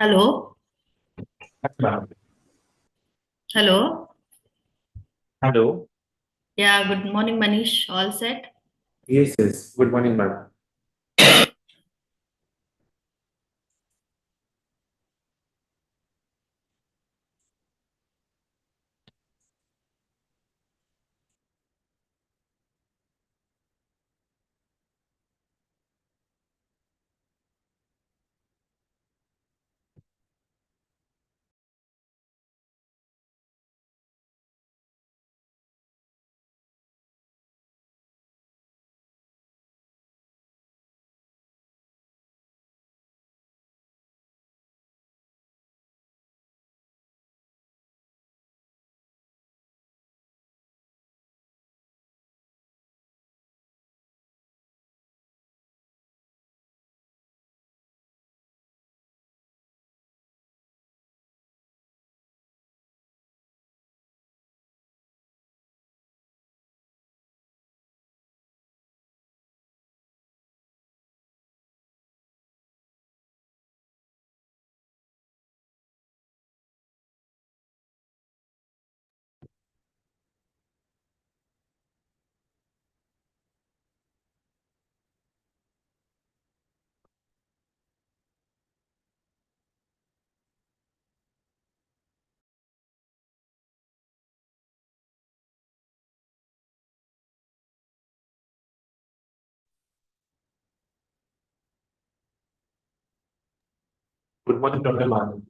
Hello. Ma'am. Hello. Hello. Yeah, good morning, Manish. All set? Yes, yes. Good morning, ma'am. Good morning, Dr. Markan.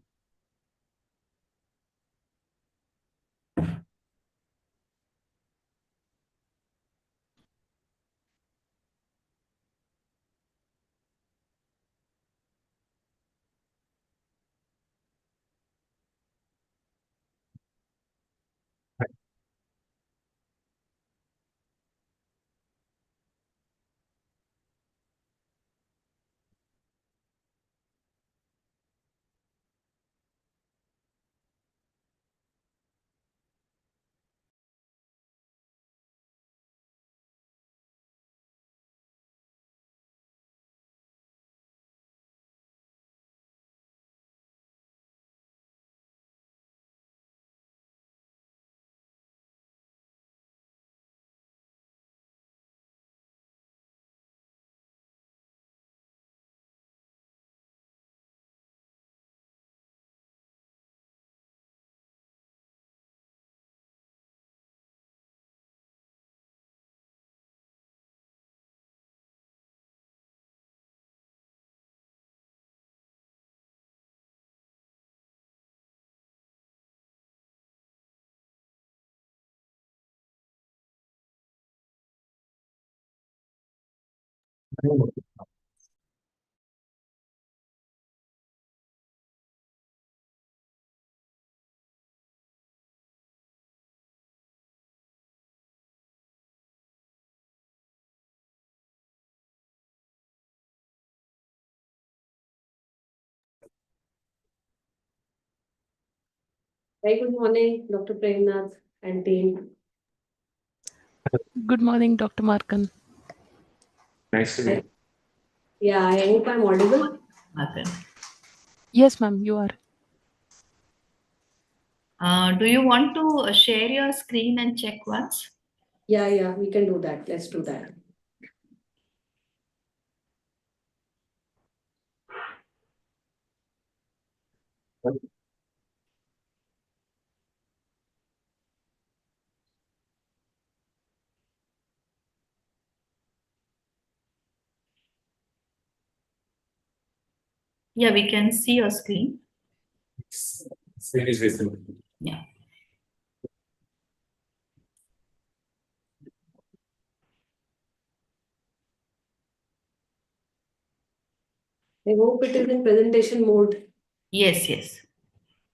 Very good morning, Dr. Premnath and team. Good morning, Dr. Markan. Nice to meet you. Yeah, I hope I'm audible. Markan. Yes, ma'am, you are. Do you want to share your screen and check once? Yeah, we can do that. Let's do that. Yeah, we can see your screen. Screen is visible. Yeah. I hope it is in presentation mode. Yes, yes.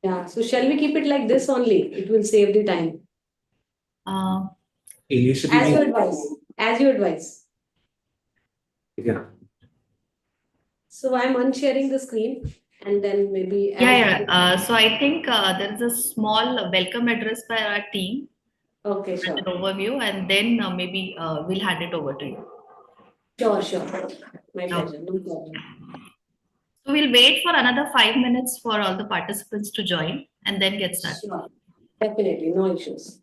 Yeah, so shall we keep it like this only? It will save the time. Initially, As you advise. As you advise. yeah. So I'm unsharing the screen and then maybe. Yeah. So I think there is a small welcome address by our team. Okay, As sure. an overview, and then maybe we'll hand it over to you. Sure. My pleasure. No problem. So we'll wait for another 5 minutes for all the participants to join and then get started. Sure. Definitely, no issues.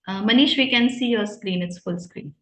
Manish, we can see your screen. It's full screen.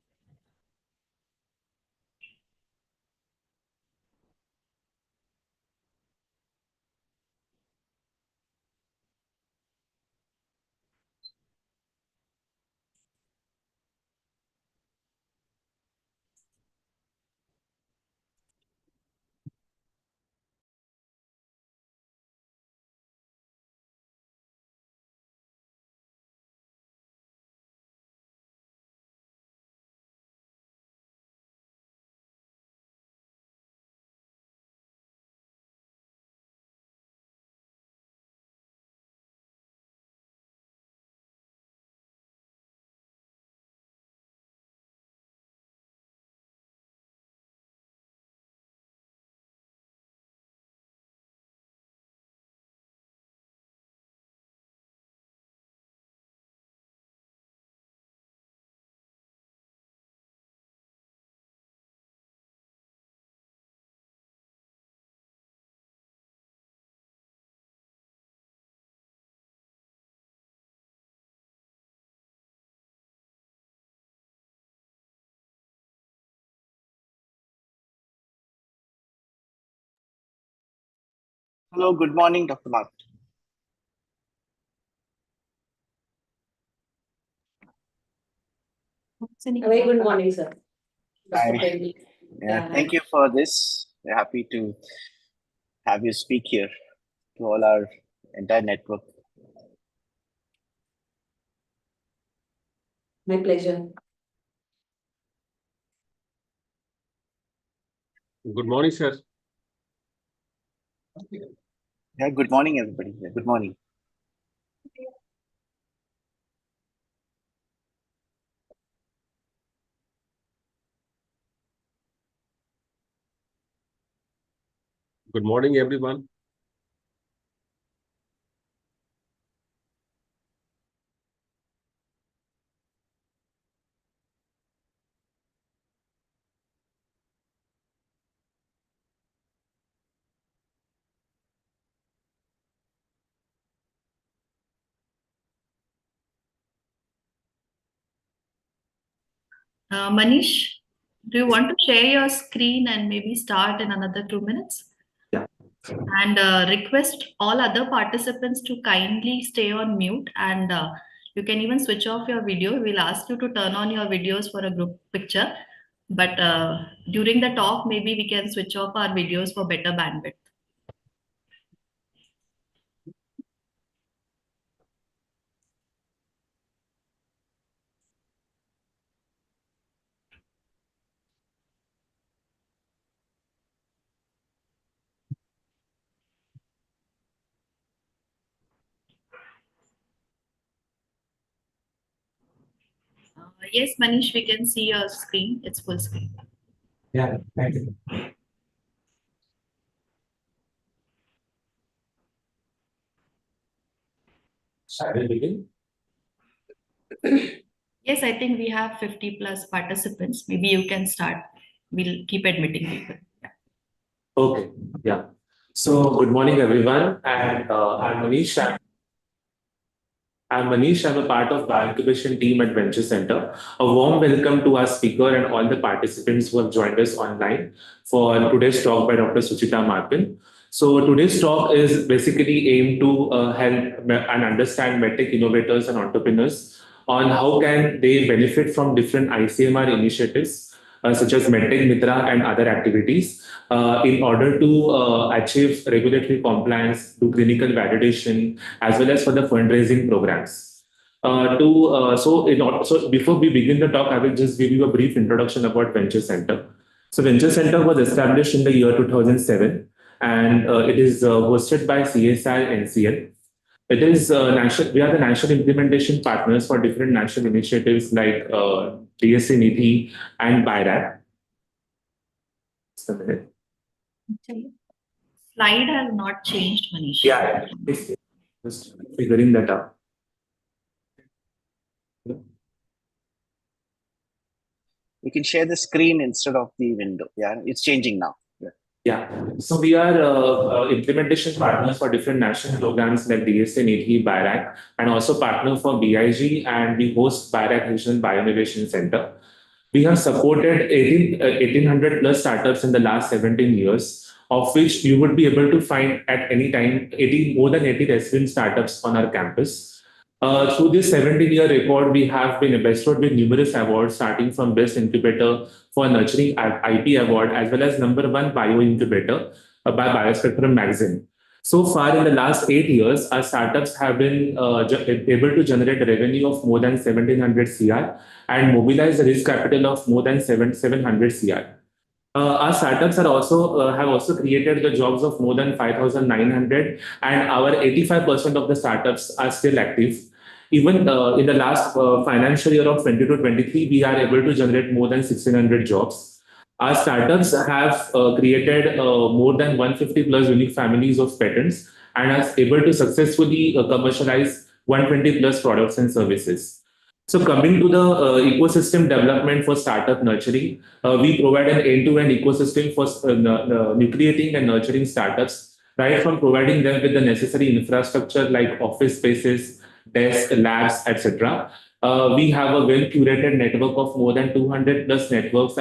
Hello, good morning, Dr. Mark. A very good morning, sir. Hi. Mr. Prendi. Thank you for this. We're happy to have you speak here to all our entire network. My pleasure. Good morning, sir. Yeah, good morning, everybody. Yeah, good morning. Good morning, everyone. Manish, do you want to share your screen and maybe start in another 2 minutes? Yeah. And request all other participants to kindly stay on mute, and you can even switch off your video. We'll ask you to turn on your videos for a group picture, but during the talk, maybe we can switch off our videos for better bandwidth. Yes, Manish, we can see your screen. It's full screen. Yeah, thank you. Shall we begin? Yes, I think we have 50 plus participants. Maybe you can start. We'll keep admitting people. Yeah. Okay, yeah. So, good morning, everyone. And I'm Manish. I'm Manish. I'm a part of Bioincubation team at Venture Center. A warm welcome to our speaker and all the participants who have joined us online for today's talk by Dr. Suchita Markan. So today's talk is basically aimed to help and understand medtech innovators and entrepreneurs on how can they benefit from different ICMR initiatives such as MedTech Mitra and other activities in order to achieve regulatory compliance, do clinical validation, as well as for the fundraising programs. So before we begin the talk, I will just give you a brief introduction about Venture Center. So Venture Center was established in the year 2007, and it is hosted by CSI NCL. It is national. We are the national implementation partners for different national initiatives like DSA Nidhi and BIRAC. Just a minute. Slide has not changed, Manish. Yeah, just figuring that out. You can share the screen instead of the window. Yeah, it's changing now. Yeah, so we are implementation partners for different national programs like DSA, Nidhi, BIRAC, and also partner for BIG, and we host BIRAC Regional Bioinnovation Center. We have supported 1,800 plus startups in the last 17 years, of which you would be able to find at any time more than 80 resident startups on our campus. Through this 17-year record, we have been bestowed with numerous awards, starting from Best Incubator for Nurturing IP Award, as well as #1 Bioincubator by Biospectrum magazine. So far, in the last 8 years, our startups have been able to generate a revenue of more than 1,700 CR and mobilize a risk capital of more than 700 CR. Our startups are also have also created the jobs of more than 5,900, and our 85% of the startups are still active. Even in the last financial year of 22-23, we are able to generate more than 1,600 jobs. Our startups have created more than 150 plus unique families of patents and are able to successfully commercialize 120 plus products and services. So coming to the ecosystem development for startup nurturing, we provide an end-to-end ecosystem for nucleating and nurturing startups, right from providing them with the necessary infrastructure like office spaces, desks, labs, etc. We have a well-curated network of more than 200 plus networks,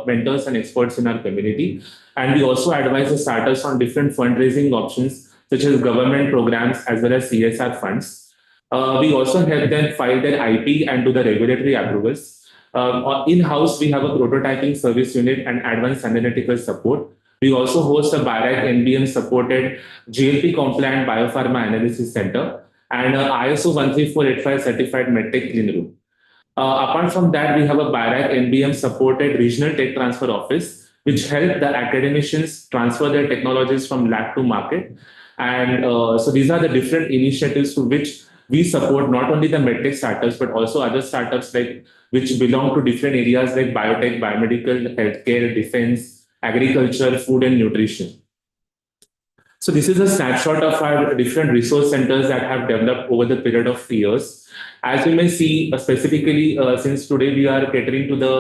mentors and experts in our community. And we also advise the startups on different fundraising options, such as government programs as well as CSR funds. We also help them file their IP and do the regulatory approvals. In-house, we have a prototyping service unit and advanced analytical support. We also host a BIRAC NBM-supported GLP-compliant biopharma analysis center and ISO 13485 certified MedTech clean room. Apart from that, we have a BIRAC NBM-supported regional tech transfer office, which help the academicians transfer their technologies from lab to market. And so these are the different initiatives to which we support not only the medtech startups, but also other startups like which belong to different areas like biotech, biomedical, healthcare, defense, agriculture, food, and nutrition. So this is a snapshot of our different resource centers that have developed over the period of years. As you may see, specifically, since today we are catering to the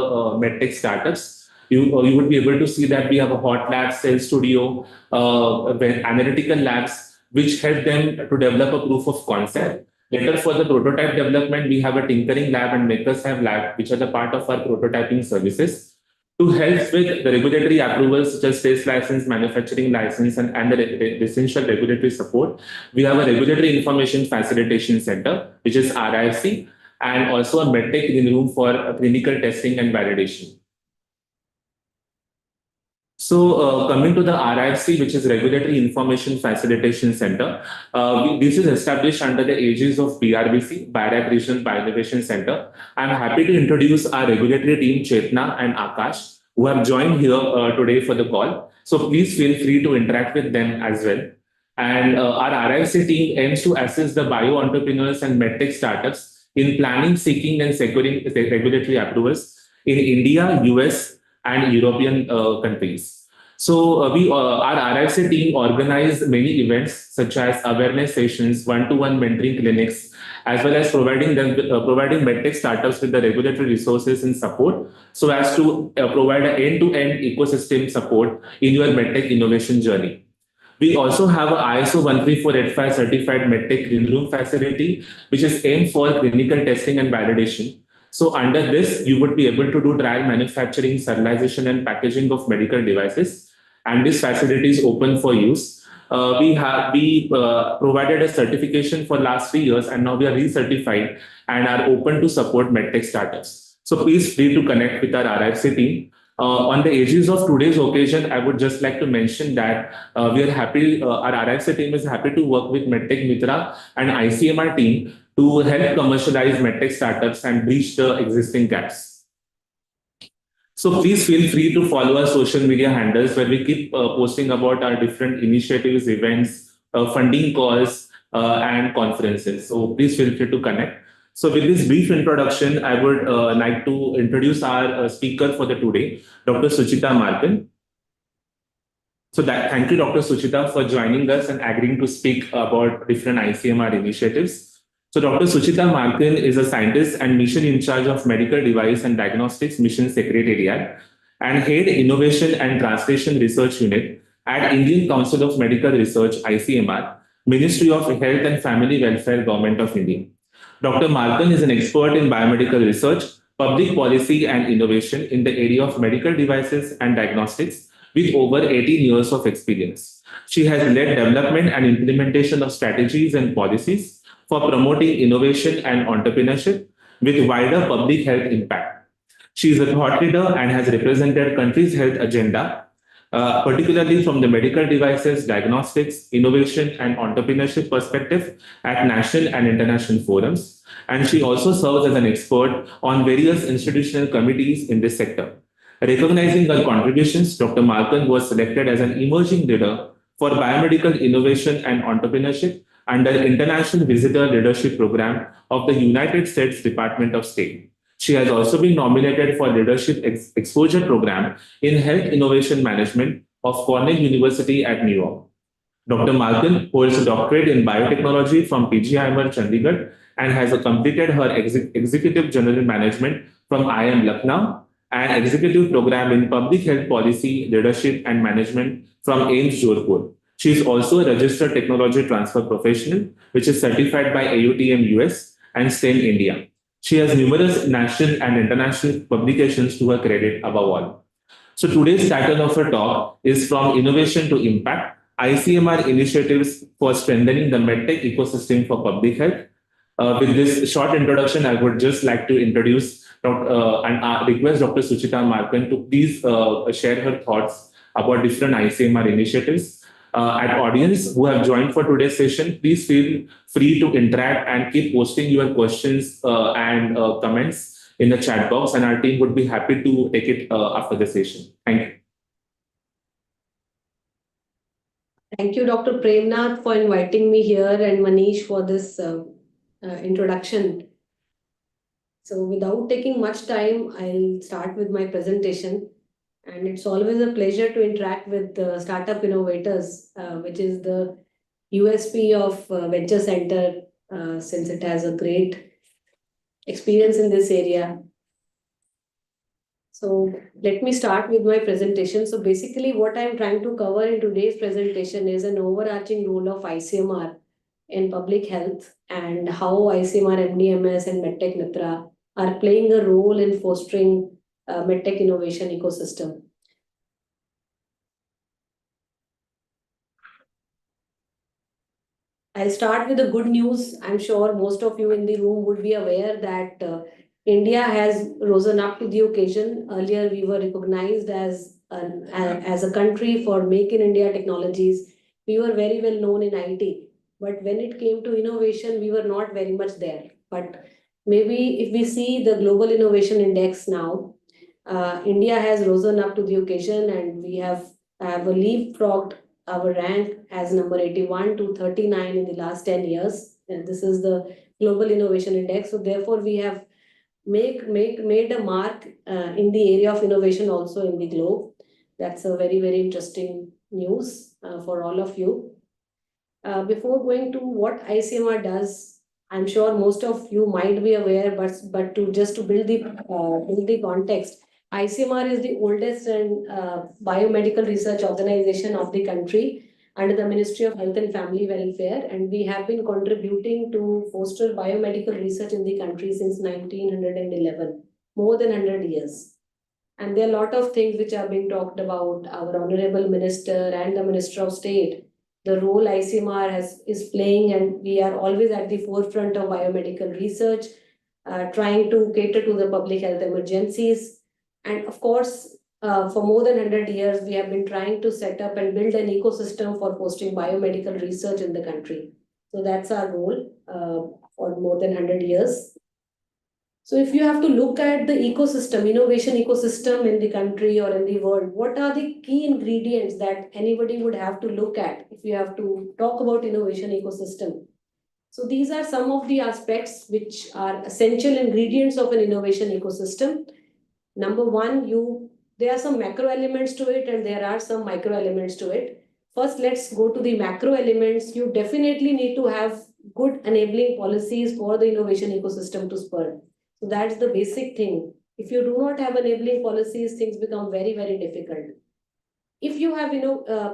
medtech startups, you would be able to see that we have a hot lab, cell studio, analytical labs, which help them to develop a proof of concept. Later, for the prototype development, we have a tinkering lab and makers have lab, which are the part of our prototyping services. To help with the regulatory approvals, such as sales license, manufacturing license, and the essential regulatory support, we have a regulatory information facilitation center, which is RIFC, and also a medtech clean room for clinical testing and validation. So coming to the RIFC, which is Regulatory Information Facilitation Center, this is established under the aegis of BRBC, BIRAC Regional Bioinnovation Center. I'm happy to introduce our regulatory team, Chetna and Akash, who have joined here today for the call. So please feel free to interact with them as well. And our RIFC team aims to assist the bio entrepreneurs and medtech startups in planning, seeking, and securing regulatory approvals in India, US, and European countries. So our RIFC team organized many events such as awareness sessions, one-to-one mentoring clinics, as well as providing medtech startups with the regulatory resources and support, so as to provide an end-to-end ecosystem support in your medtech innovation journey. We also have an ISO 13485 certified medtech clean room facility, which is aimed for clinical testing and validation. So under this, you would be able to do trial manufacturing, sterilization, and packaging of medical devices. And this facility is open for use. we provided a certification for last 3 years, and now we are recertified and are open to support MedTech startups. So please free to connect with our RFC team. On the aegis of today's occasion, I would just like to mention that we are happy, our RFC team is happy to work with MedTech Mitra and ICMR team to help commercialize MedTech startups and bridge the existing gaps. So please feel free to follow our social media handles where we keep posting about our different initiatives, events, funding calls, and conferences. So please feel free to connect. So with this brief introduction, I would like to introduce our speaker for the today, Dr. Suchita Markan. So thank you, Dr. Suchita, for joining us and agreeing to speak about different ICMR initiatives. So Dr. Suchita Markan is a scientist and mission in charge of Medical Device and Diagnostics Mission Secretariat and Head Innovation and Translation Research Unit at Indian Council of Medical Research, ICMR, Ministry of Health and Family Welfare, Government of India. Dr. Markan is an expert in biomedical research, public policy and innovation in the area of medical devices and diagnostics with over 18 years of experience. She has led development and implementation of strategies and policies for promoting innovation and entrepreneurship with wider public health impact. She is a thought leader and has represented country's health agenda, particularly from the medical devices, diagnostics, innovation, and entrepreneurship perspective at national and international forums. And she also serves as an expert on various institutional committees in this sector. Recognizing her contributions, Dr. Markan was selected as an emerging leader for biomedical innovation and entrepreneurship under International Visitor Leadership Program of the United States Department of State. She has also been nominated for Leadership Exposure Program in Health Innovation Management of Cornell University at New York. Dr. Markan holds a doctorate in biotechnology from ICMR Chandigarh and has completed her Executive General Management from IIM Lucknow and Executive Program in Public Health Policy, Leadership and Management from AIIMS Jodhpur. She is also a Registered Technology Transfer Professional, which is certified by AUTM US and STEM India. She has numerous national and international publications to her credit above all. So today's title of her talk is From Innovation to Impact, ICMR Initiatives for Strengthening the MedTech Ecosystem for Public Health. With this short introduction, I would just like to introduce and request Dr. Suchita Markan to please share her thoughts about different ICMR initiatives. At audience who have joined for today's session, please feel free to interact and keep posting your questions and comments in the chat box, and our team would be happy to take it after the session. Thank you. Thank you, Dr. Premnath, for inviting me here and Manish for this introduction. So without taking much time, I'll start with my presentation. And it's always a pleasure to interact with startup innovators, which is the USP of Venture Center, since it has a great experience in this area. So let me start with my presentation. So basically what I'm trying to cover in today's presentation is an overarching role of ICMR in public health and how ICMR, MDMS and MedTech Mitra are playing a role in fostering MedTech innovation ecosystem. I'll start with the good news. I'm sure most of you in the room would be aware that India has risen up to the occasion. Earlier, we were recognized as a country for Make in India technologies. We were very well known in IT, but when it came to innovation, we were not very much there. But maybe if we see the Global Innovation Index now, India has risen up to the occasion, and we have leapfrogged our rank as number 81 to 39 in the last 10 years. And this is the Global Innovation Index. So therefore, we have made a mark in the area of innovation also in the globe. That's a very, very interesting news for all of you. Before going to what ICMR does, I'm sure most of you might be aware, but to build the context, ICMR is the oldest and biomedical research organization of the country under the Ministry of Health and Family Welfare, and we have been contributing to foster biomedical research in the country since 1911, more than 100 years. And there are a lot of things which are being talked about. Our Honorable Minister and the Minister of State the role ICMR is playing, and we are always at the forefront of biomedical research, trying to cater to the public health emergencies. And of course, for more than 100 years, we have been trying to set up and build an ecosystem for fostering biomedical research in the country. So that's our role for more than 100 years. So if you have to look at the ecosystem, innovation ecosystem in the country or in the world, what are the key ingredients that anybody would have to look at if you have to talk about innovation ecosystem? So these are some of the aspects which are essential ingredients of an innovation ecosystem. Number one, there are some macro elements to it and there are some micro elements to it. First, let's go to the macro elements. You definitely need to have good enabling policies for the innovation ecosystem to spur. So that's the basic thing. If you do not have enabling policies, things become very, very difficult. If you have,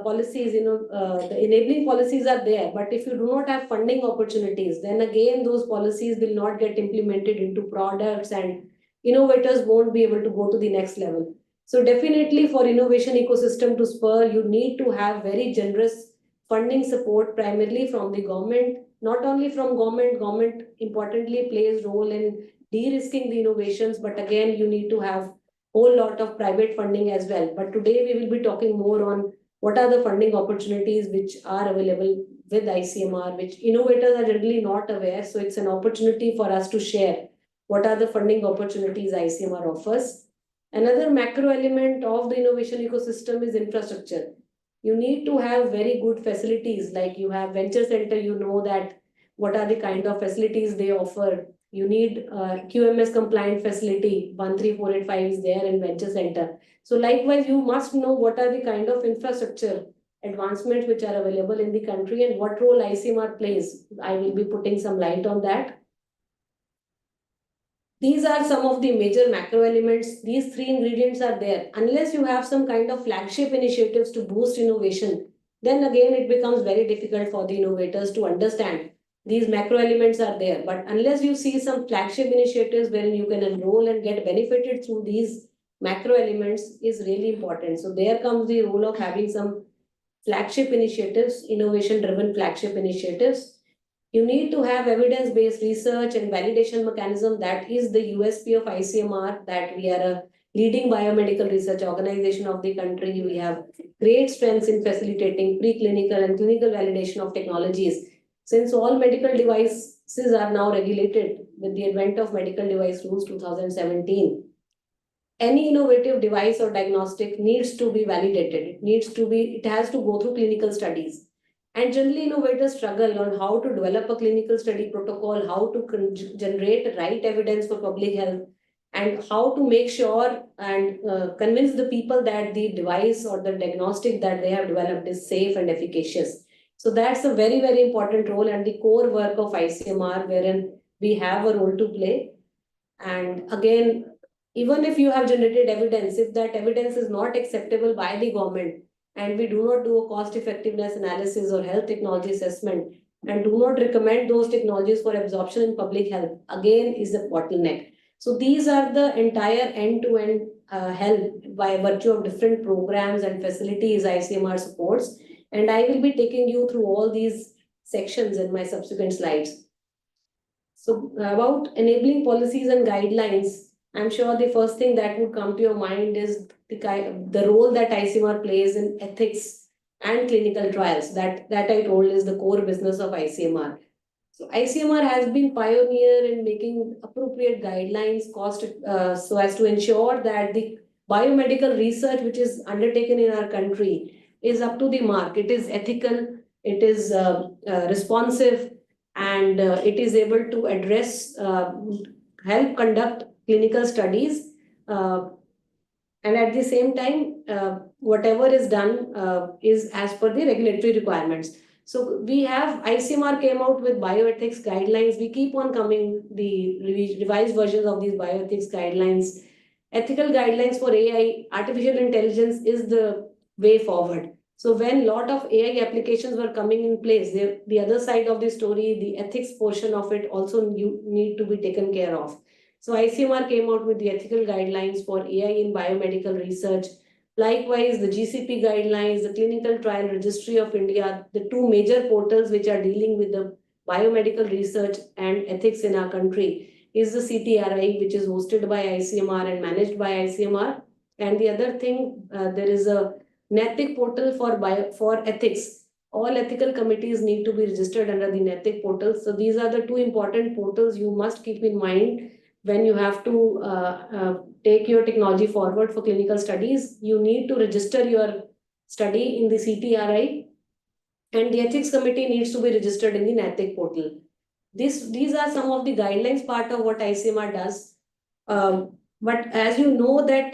policies, the enabling policies are there, but if you do not have funding opportunities, then again, those policies will not get implemented into products and innovators won't be able to go to the next level. So definitely for innovation ecosystem to spur, you need to have very generous funding support primarily from the government, not only from government importantly plays role in de-risking the innovations, but again, you need to have whole lot of private funding as well. But today we will be talking more on what are the funding opportunities which are available with ICMR, which innovators are generally not aware. So it's an opportunity for us to share what are the funding opportunities ICMR offers. Another macro element of the innovation ecosystem is infrastructure. You need to have very good facilities, like you have venture center, you know that what are the kind of facilities they offer. You need QMS compliant facility, 13485 is there in venture center. So likewise, you must know what are the kind of infrastructure advancements which are available in the country and what role ICMR plays. I will be putting some light on that. These are some of the major macro elements. These three ingredients are there. Unless you have some kind of flagship initiatives to boost innovation, then again it becomes very difficult for the innovators to understand. These macro elements are there, but unless you see some flagship initiatives wherein you can enroll and get benefited through these macro elements is really important. So there comes the role of having some flagship initiatives, innovation-driven flagship initiatives. You need to have evidence-based research and validation mechanism. That is the USP of ICMR, that we are a leading biomedical research organization of the country. We have great strengths in facilitating preclinical and clinical validation of technologies. Since all medical devices are now regulated with the advent of Medical Device Rules 2017, any innovative device or diagnostic needs to be validated. It has to go through clinical studies. And generally, innovators struggle on how to develop a clinical study protocol, how to generate right evidence for public health, and how to make sure and convince the people that the device or the diagnostic that they have developed is safe and efficacious. So that's a very, very important role and the core work of ICMR, wherein we have a role to play. And again, even if you have generated evidence, if that evidence is not acceptable by the government, and we do not do a cost effectiveness analysis or health technology assessment, and do not recommend those technologies for absorption in public health, again is a bottleneck. So these are the entire end-to-end health by virtue of different programs and facilities ICMR supports. And I will be taking you through all these sections in my subsequent slides. So about enabling policies and guidelines, I'm sure the first thing that would come to your mind is the role that ICMR plays in ethics and clinical trials. That I told is the core business of ICMR. So ICMR has been pioneer in making appropriate guidelines so as to ensure that the biomedical research which is undertaken in our country is up to the mark. It is ethical, it is responsive, and it is able to address, help conduct clinical studies, and at the same time, whatever is done is as per the regulatory requirements. So we have ICMR came out with bioethics guidelines. We keep on coming the revised versions of these bioethics guidelines. Ethical guidelines for AI, artificial intelligence is the way forward. So when a lot of AI applications were coming in place, the other side of the story, the ethics portion of it also need to be taken care of. So ICMR came out with the ethical guidelines for AI in biomedical research. Likewise, the GCP guidelines, the Clinical Trial Registry of India, the two major portals which are dealing with the biomedical research and ethics in our country is the CTRI, which is hosted by ICMR and managed by ICMR. And the other thing, there is a NETIC portal for ethics. All ethical committees need to be registered under the NETIC portal. So these are the two important portals you must keep in mind when you have to take your technology forward for clinical studies. You need to register your study in the CTRI, and the ethics committee needs to be registered in the NETIC portal. These are some of the guidelines part of what ICMR does. But as you know that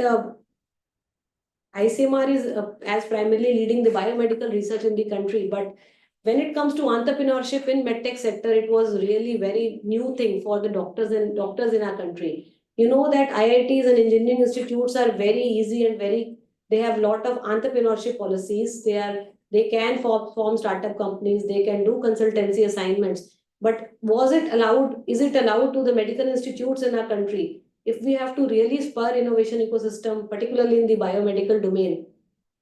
ICMR is as primarily leading the biomedical research in the country, but when it comes to entrepreneurship in medtech sector, it was really very new thing for the doctors in our country. You know that IITs and engineering institutes are very easy and they have lot of entrepreneurship policies. They can form startup companies, they can do consultancy assignments. But is it allowed to the medical institutes in our country? If we have to really spur innovation ecosystem, particularly in the biomedical domain,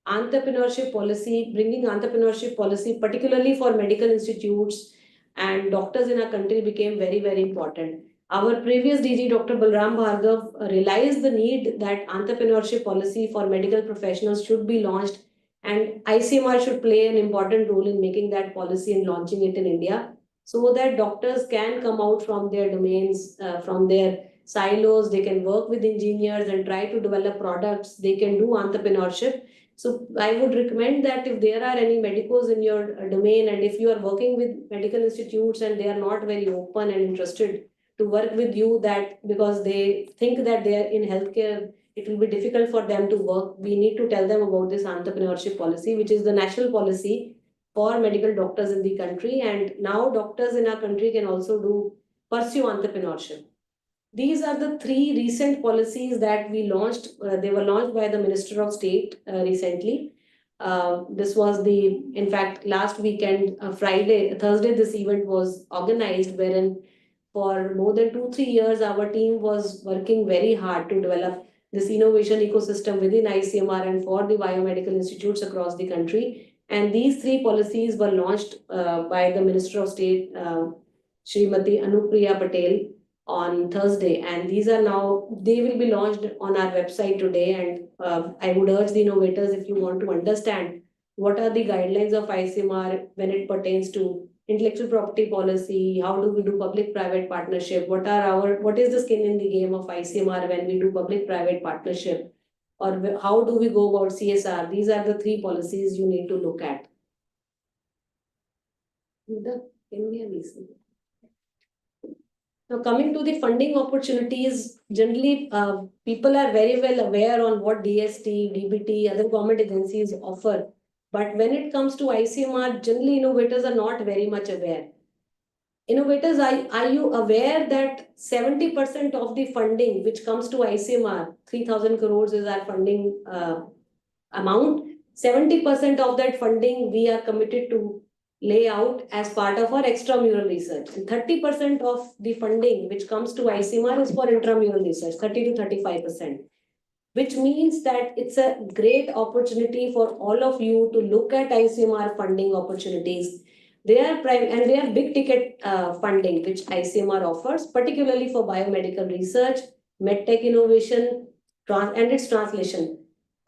bringing entrepreneurship policy, particularly for medical institutes and doctors in our country, became very, very important. Our previous DG, Dr. Balram Bhargav, realized the need that entrepreneurship policy for medical professionals should be launched, and ICMR should play an important role in making that policy and launching it in India, so that doctors can come out from their domains, from their silos, they can work with engineers and try to develop products, they can do entrepreneurship. So I would recommend that if there are any medicos in your domain, and if you are working with medical institutes and they are not very open and interested to work with you, that because they think that they are in healthcare, it will be difficult for them to work, we need to tell them about this entrepreneurship policy, which is the national policy for medical doctors in the country. And now doctors in our country can also pursue entrepreneurship. These are the three recent policies that we launched. They were launched by the Minister of State recently. This was in fact, last weekend, Thursday, this event was organized, wherein for more than 2-3 years, our team was working very hard to develop this innovation ecosystem within ICMR and for the biomedical institutes across the country. And these three policies were launched by the Minister of State, Srimati Anupriya Patel, on Thursday, and they will be launched on our website today. And I would urge the innovators, if you want to understand what are the guidelines of ICMR when it pertains to intellectual property policy, how do we do public-private partnership, what is the skin in the game of ICMR when we do public-private partnership, or how do we go about CSR. These are the three policies you need to look at. Now, coming to the funding opportunities, generally people are very well aware on what DST, DBT, other government agencies offer. But when it comes to ICMR, generally innovators are not very much aware. Innovators, are you aware that 70% of the funding which comes to ICMR, 3,000 crores is our funding amount, 70% of that funding we are committed to lay out as part of our extramural research. And 30% of the funding which comes to ICMR is for intramural research, 30 to 35%, which means that it's a great opportunity for all of you to look at ICMR funding opportunities. They are big ticket funding which ICMR offers, particularly for biomedical research, medtech innovation, and its translation.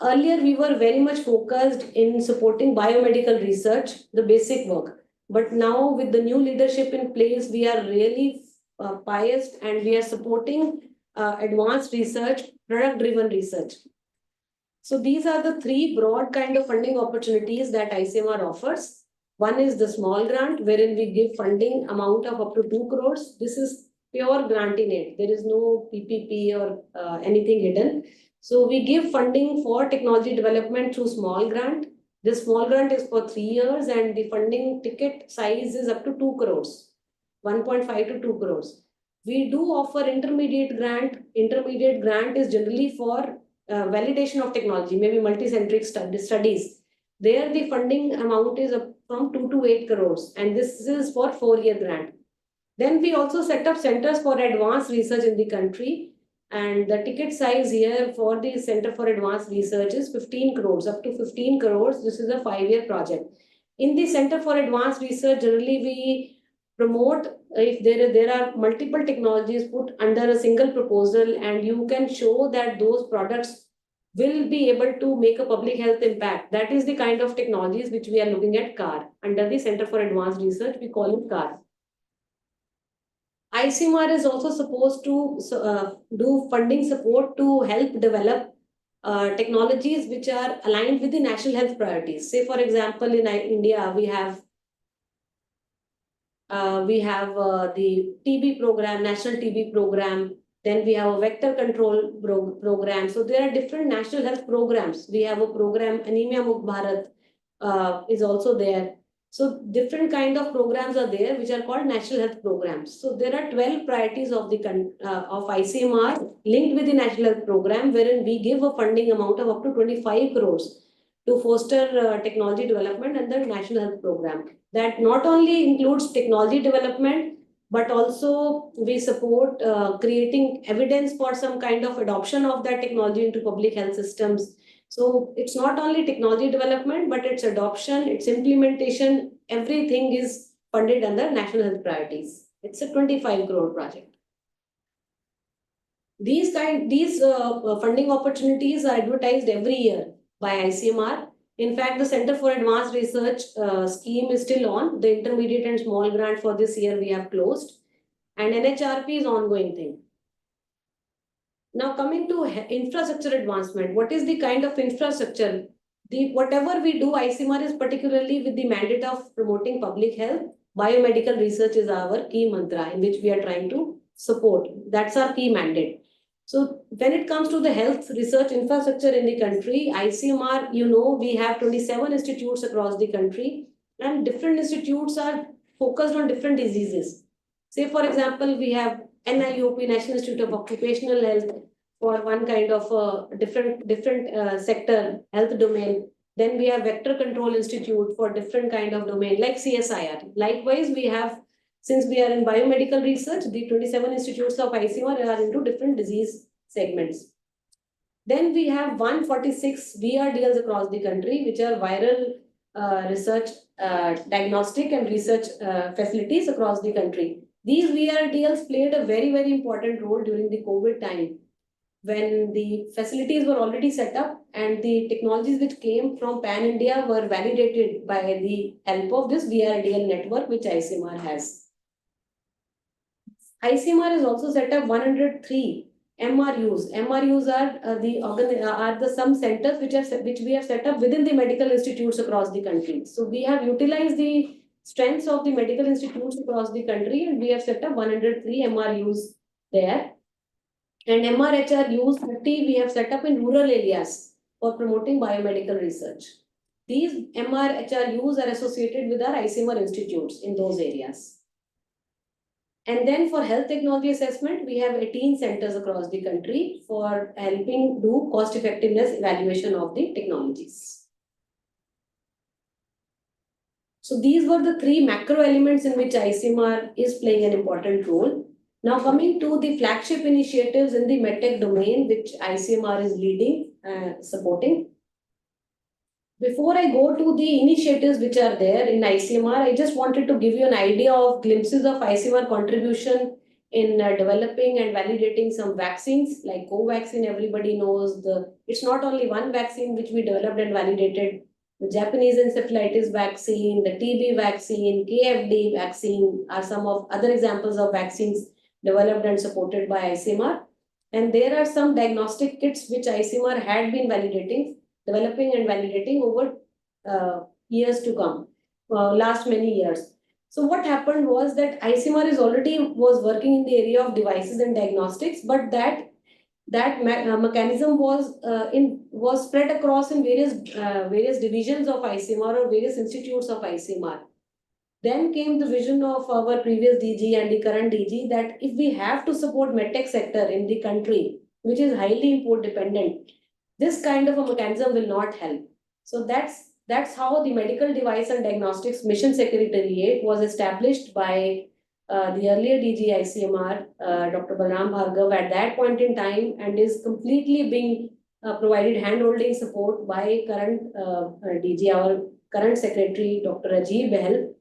Earlier, we were very much focused in supporting biomedical research, the basic work. But now with the new leadership in place, we are really biased and we are supporting advanced research, product-driven research. So these are the three broad kind of funding opportunities that ICMR offers. One is the small grant, wherein we give funding amount of up to 2 crores. This is pure grant in aid. There is no PPP or anything hidden. So we give funding for technology development through small grant. This small grant is for 3 years and the funding ticket size is up to 2 crores, 1.5 to 2 crores. We do offer intermediate grant. Intermediate grant is generally for validation of technology, maybe multicentric studies. There the funding amount is from 2 to 8 crores and this is for 4-year grant. Then we also set up centers for advanced research in the country. And the ticket size here for the Center for Advanced Research is 15 crores, up to 15 crores. This is a 5-year project. In the Center for Advanced Research, generally we promote if there are multiple technologies put under a single proposal, and you can show that those products will be able to make a public health impact. That is the kind of technologies which we are looking at CAR. Under the Center for Advanced Research, we call it CAR. ICMR is also supposed to do funding support to help develop technologies which are aligned with the national health priorities. Say, for example, in India, we have the TB program, national TB program. Then we have a vector control program. So there are different national health programs. We have a program, Anemia Mukt Bharat is also there. So different kind of programs are there, which are called national health programs. So there are 12 priorities of ICMR linked with the national health program, wherein we give a funding amount of up to 25 crores to foster technology development under the national health program. That not only includes technology development, but also we support creating evidence for some kind of adoption of that technology into public health systems. So it's not only technology development, but its adoption, its implementation, everything is funded under national health priorities. It's a 25 crore project. These funding opportunities are advertised every year by ICMR. In fact, the Center for Advanced Research scheme is still on. The intermediate and small grant for this year we have closed, and NHRP is ongoing thing. Now coming to infrastructure advancement, what is the kind of infrastructure? Whatever we do, ICMR is particularly with the mandate of promoting public health. Biomedical research is our key mantra in which we are trying to support. That's our key mandate. So when it comes to the health research infrastructure in the country, ICMR, we have 27 institutes across the country, and different institutes are focused on different diseases. Say, for example, we have NIOP, National Institute of Occupational Health, for one kind of different sector, health domain. Then we have Vector Control Institute for different kind of domain, like CSIR. Likewise, we have, since we are in biomedical research, the 27 institutes of ICMR are into different disease segments. Then we have 146 VRDLs across the country, which are viral research, diagnostic and research facilities across the country. These VRDLs played a very, very important role during the COVID time, when the facilities were already set up and the technologies which came from Pan-India were validated by the help of this VRDL network, which ICMR has. ICMR has also set up 103 MRUs. MRUs are some centers which we have set up within the medical institutes across the country. So we have utilized the strengths of the medical institutes across the country, and we have set up 103 MRUs there. And MRHRUs 30 we have set up in rural areas for promoting biomedical research. These MRHRUs are associated with our ICMR institutes in those areas. And then for health technology assessment, we have 18 centers across the country for helping do cost effectiveness evaluation of the technologies. So these were the 3 macro elements in which ICMR is playing an important role. Now coming to the flagship initiatives in the MedTech domain, which ICMR is leading, supporting. Before I go to the initiatives which are there in ICMR, I just wanted to give you an idea of glimpses of ICMR contribution in developing and validating some vaccines like Covaxin. Everybody knows it's not only one vaccine which we developed and validated. The Japanese encephalitis vaccine, the TB vaccine, KFD vaccine are some of other examples of vaccines developed and supported by ICMR. And there are some diagnostic kits which ICMR had been developing and validating over years to come, last many years. So what happened was that ICMR was working in the area of devices and diagnostics, but that mechanism was spread across in various divisions of ICMR or various institutes of ICMR. Then came the vision of our previous DG and the current DG that if we have to support MedTech sector in the country, which is highly import dependent, this kind of a mechanism will not help. So that's how the Medical Device and Diagnostics Mission Secretariat was established by the earlier DG ICMR, Dr. Balram Bhargav, at that point in time, and is completely being provided hand-holding support by current DG, our current secretary, Dr. Rajiv Behl.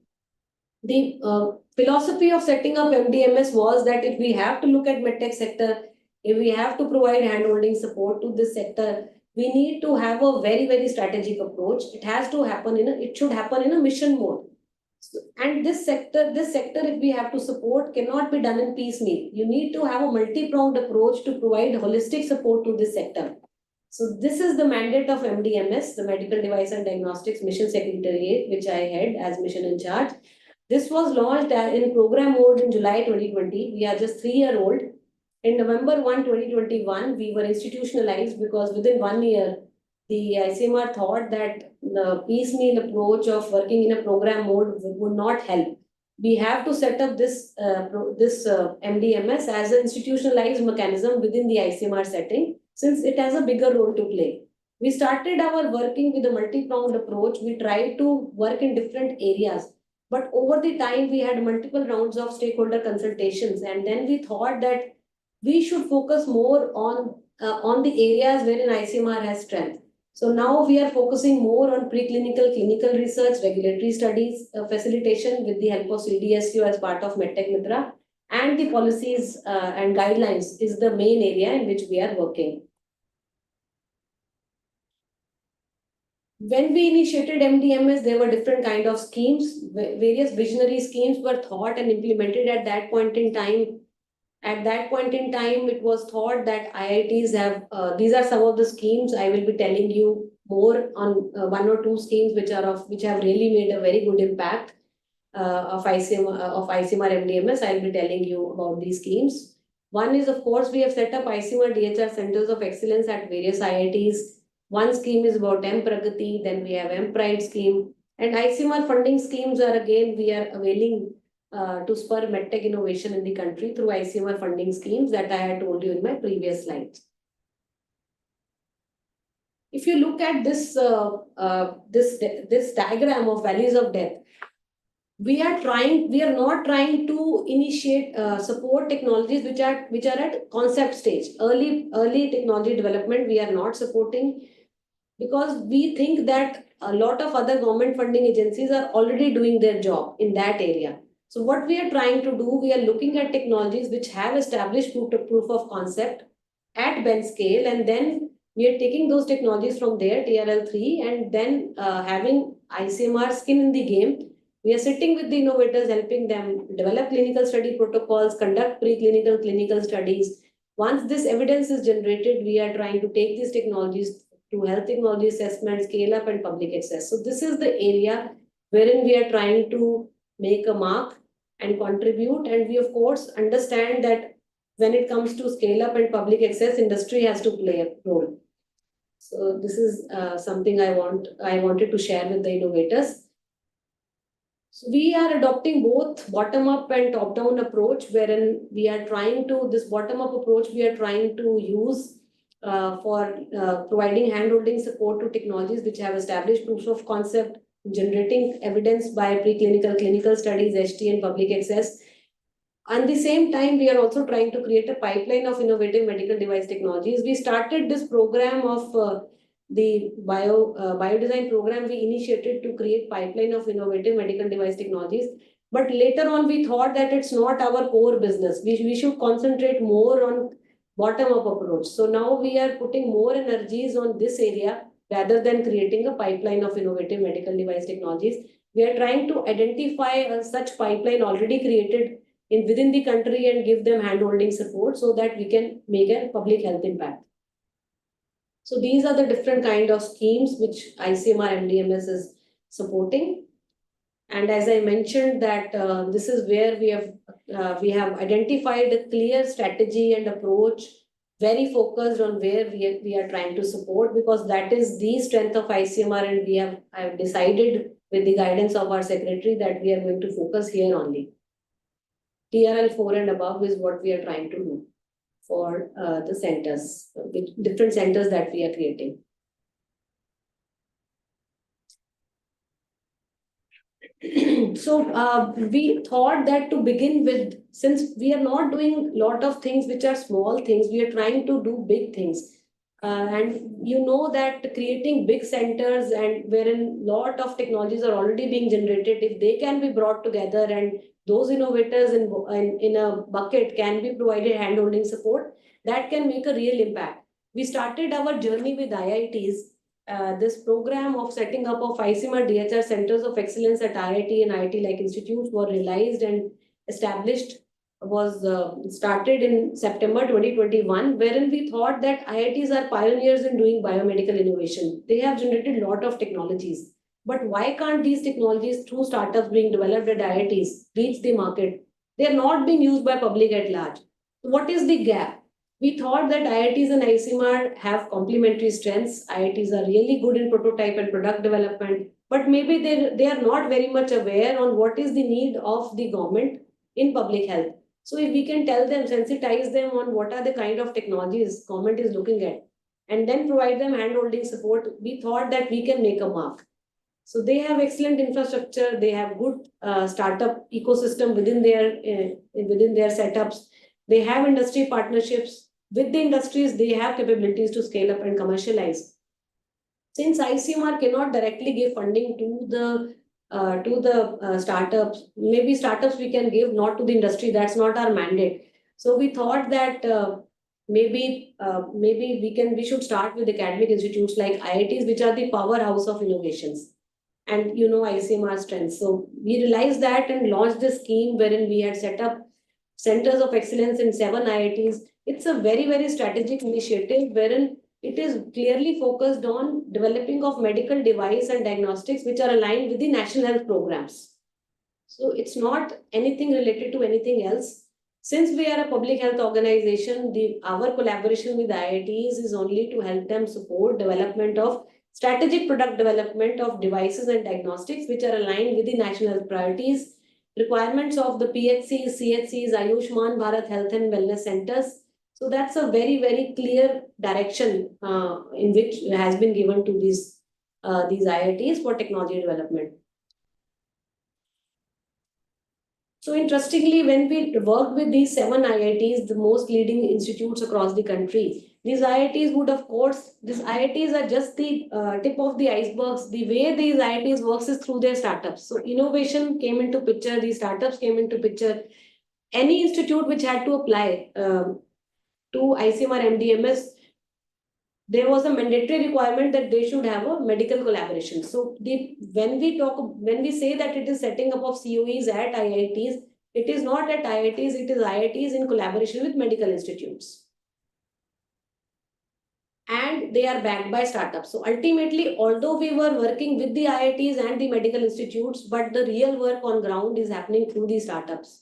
The philosophy of setting up MDMS was that if we have to look at medtech sector, if we have to provide hand-holding support to this sector, we need to have a very, very strategic approach. It has to happen it should happen in a mission mode. And this sector, if we have to support, cannot be done in piecemeal. You need to have a multi-pronged approach to provide holistic support to this sector. So this is the mandate of MDMS, the Medical Device and Diagnostics Mission Secretariat, which I head as mission in charge. This was launched in program mode in July 2020. We are just 3 years old. In November 1, 2021, we were institutionalized because within 1 year, the ICMR thought that the piecemeal approach of working in a program mode would not help. We have to set up this MDMS as an institutionalized mechanism within the ICMR setting, since it has a bigger role to play. We started our working with a multi-pronged approach. We tried to work in different areas. But over the time, we had multiple rounds of stakeholder consultations. And then we thought that we should focus more on the areas wherein ICMR has strength. So now we are focusing more on preclinical, clinical research, regulatory studies, facilitation with the help of CDSU as part of MedTech Mitra, and the policies and guidelines is the main area in which we are working. When we initiated MDMS, there were different kind of schemes. Various visionary schemes were thought and implemented at that point in time. At that point in time, it was thought that IITs have, these are some of the schemes. I will be telling you more on 1 or 2 schemes which have really made a very good impact of ICMR MDMS. I will be telling you about these schemes. One is, of course, we have set up ICMR DHR Centers of Excellence at various IITs. One scheme is about M-Pragati, then we have M-Pride scheme. And ICMR funding schemes are, again, we are availing to spur medtech innovation in the country through ICMR funding schemes that I had told you in my previous slides. If you look at this diagram of values of death, we are not trying to initiate support technologies which are at concept stage. Early technology development we are not supporting, because we think that a lot of other government funding agencies are already doing their job in that area. So what we are trying to do, we are looking at technologies which have established proof of concept at bench scale, and then we are taking those technologies from there, TRL3, and then having ICMR skin in the game. We are sitting with the innovators, helping them develop clinical study protocols, conduct preclinical clinical studies. Once this evidence is generated, we are trying to take these technologies to health technology assessment, scale up, and public access. So this is the area wherein we are trying to make a mark and contribute. And we, of course, understand that when it comes to scale up and public access, industry has to play a role. So this is something I wanted to share with the innovators. So we are adopting both bottom-up and top-down approach, wherein we are trying to, this bottom-up approach we are trying to use for providing hand-holding support to technologies which have established proofs of concept, generating evidence by preclinical, clinical studies, HT, and public access. At the same time, we are also trying to create a pipeline of innovative medical device technologies. We started this program of the biodesign program we initiated to create pipeline of innovative medical device technologies. But later on, we thought that it's not our core business. We should concentrate more on bottom-up approach. So now we are putting more energies on this area rather than creating a pipeline of innovative medical device technologies. We are trying to identify such pipeline already created within the country and give them hand-holding support so that we can make a public health impact. So these are the different kind of schemes which ICMR MDMS is supporting. And as I mentioned that this is where we have identified a clear strategy and approach, very focused on where we are trying to support, because that is the strength of ICMR, and I have decided with the guidance of our secretary that we are going to focus here only. TRL 4 and above is what we are trying to do for the centers, different centers that we are creating. So we thought that to begin with, since we are not doing a lot of things which are small things, we are trying to do big things. And you know that creating big centers and wherein lot of technologies are already being generated, if they can be brought together and those innovators in a bucket can be provided hand-holding support, that can make a real impact. We started our journey with IITs. This program of setting up of ICMR DHR centers of excellence at IIT and IIT-like institutes were realized and established, was started in September 2021, wherein we thought that IITs are pioneers in doing biomedical innovation. They have generated a lot of technologies. But why can't these technologies through startups being developed at IITs reach the market? They are not being used by public at large. What is the gap? We thought that IITs and ICMR have complementary strengths. IITs are really good in prototype and product development, but maybe they are not very much aware on what is the need of the government in public health. So if we can tell them, sensitize them on what are the kind of technologies government is looking at, and then provide them hand-holding support, we thought that we can make a mark. So they have excellent infrastructure. They have good startup ecosystem within their setups. They have industry partnerships with the industries. They have capabilities to scale up and commercialize. Since ICMR cannot directly give funding to the startups, maybe startups we can give, not to the industry. That's not our mandate. So we thought that maybe we should start with academic institutes like IITs, which are the powerhouse of innovations. And you know ICMR strengths. So we realized that and launched this scheme wherein we had set up centers of excellence in 7 IITs. It's a very, very strategic initiative wherein it is clearly focused on developing of medical device and diagnostics which are aligned with the national health programs. So it's not anything related to anything else. Since we are a public health organization, our collaboration with IITs is only to help them support development of strategic product development of devices and diagnostics which are aligned with the national health priorities, requirements of the PHCs, CHCs, Ayushman Bharat Health and Wellness Centers. So that's a very, very clear direction in which has been given to these IITs for technology development. So interestingly, when we worked with these 7 IITs, the most leading institutes across the country, these IITs would, of course, these IITs are just the tip of the icebergs. The way these IITs works is through their startups. So innovation came into picture, these startups came into picture. Any institute which had to apply to ICMR MDMS, there was a mandatory requirement that they should have a medical collaboration. So when we say that it is setting up of COEs at IITs, it is not at IITs, it is IITs in collaboration with medical institutes. And they are backed by startups. So ultimately, although we were working with the IITs and the medical institutes, but the real work on ground is happening through the startups.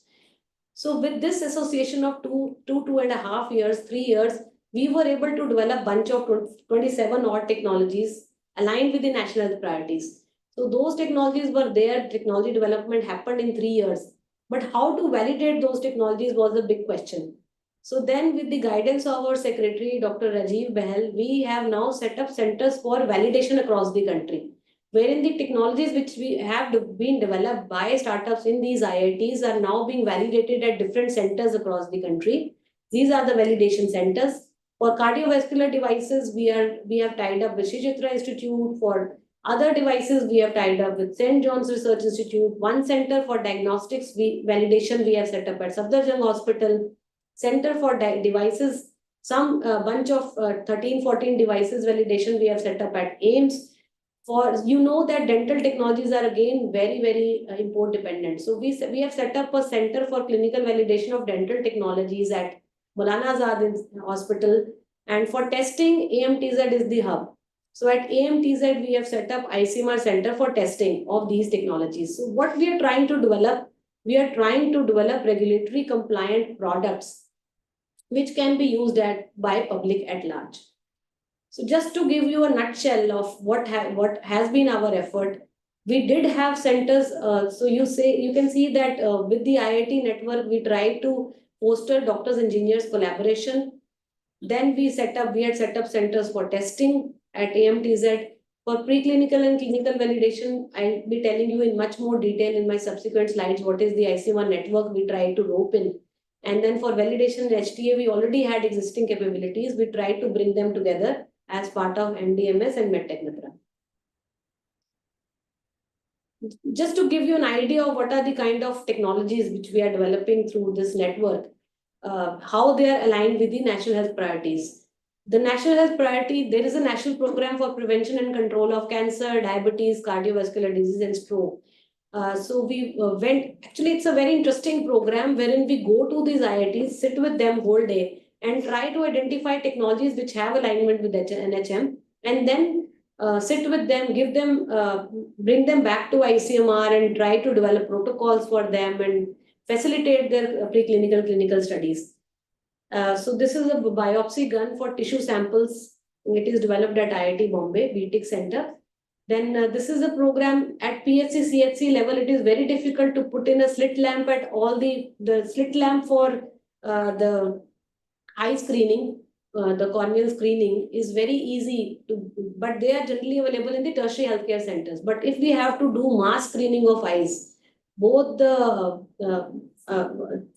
So with this association of 2.5 years, 3 years, we were able to develop a bunch of 27 odd technologies aligned with the national health priorities. So those technologies were there, technology development happened in 3 years. But how to validate those technologies was a big question. So then with the guidance of our secretary, Dr. Rajiv Behel, we have now set up centers for validation across the country, wherein the technologies which we have been developed by startups in these IITs are now being validated at different centers across the country. These are the validation centers. For cardiovascular devices, we have tied up with Suchita Institute. For other devices, we have tied up with St. John's Research Institute. One center for diagnostics validation we have set up at Safdarjung Hospital. Center for devices, some bunch of 13-14 devices validation we have set up at AIIMS. For you know that dental technologies are again very, very import dependent. So we have set up a center for clinical validation of dental technologies at Maulana Azad Hospital. And for testing, AMTZ is the hub. So at AMTZ, we have set up ICMR Center for testing of these technologies. So what we are trying to develop, regulatory compliant products which can be used by public at large. So just to give you a nutshell of what has been our effort, we did have centers. So you can see that with the IIT network, we tried to foster doctors, engineers collaboration. Then we had set up centers for testing at AMTZ. For preclinical and clinical validation, I'll be telling you in much more detail in my subsequent slides what is the ICMR network we try to rope in. And then for validation in HTA, we already had existing capabilities. We tried to bring them together as part of MDMS and MedTech Mitra. Just to give you an idea of what are the kind of technologies which we are developing through this network, how they are aligned with the national health priorities. The national health priority, there is a national program for prevention and control of cancer, diabetes, cardiovascular disease, and stroke. So we actually it's a very interesting program wherein we go to these IITs, sit with them whole day and try to identify technologies which have alignment with NHM, and then sit with them, give them, bring them back to ICMR and try to develop protocols for them and facilitate their preclinical clinical studies. So this is a biopsy gun for tissue samples. It is developed at IIT Bombay, BTIC Center. Then this is a program at PHC, CHC level. It is very difficult to put in a slit lamp at all the slit lamp for the eye screening. The corneal screening is very easy to, but they are generally available in the tertiary healthcare centers. But if we have to do mass screening of eyes, both the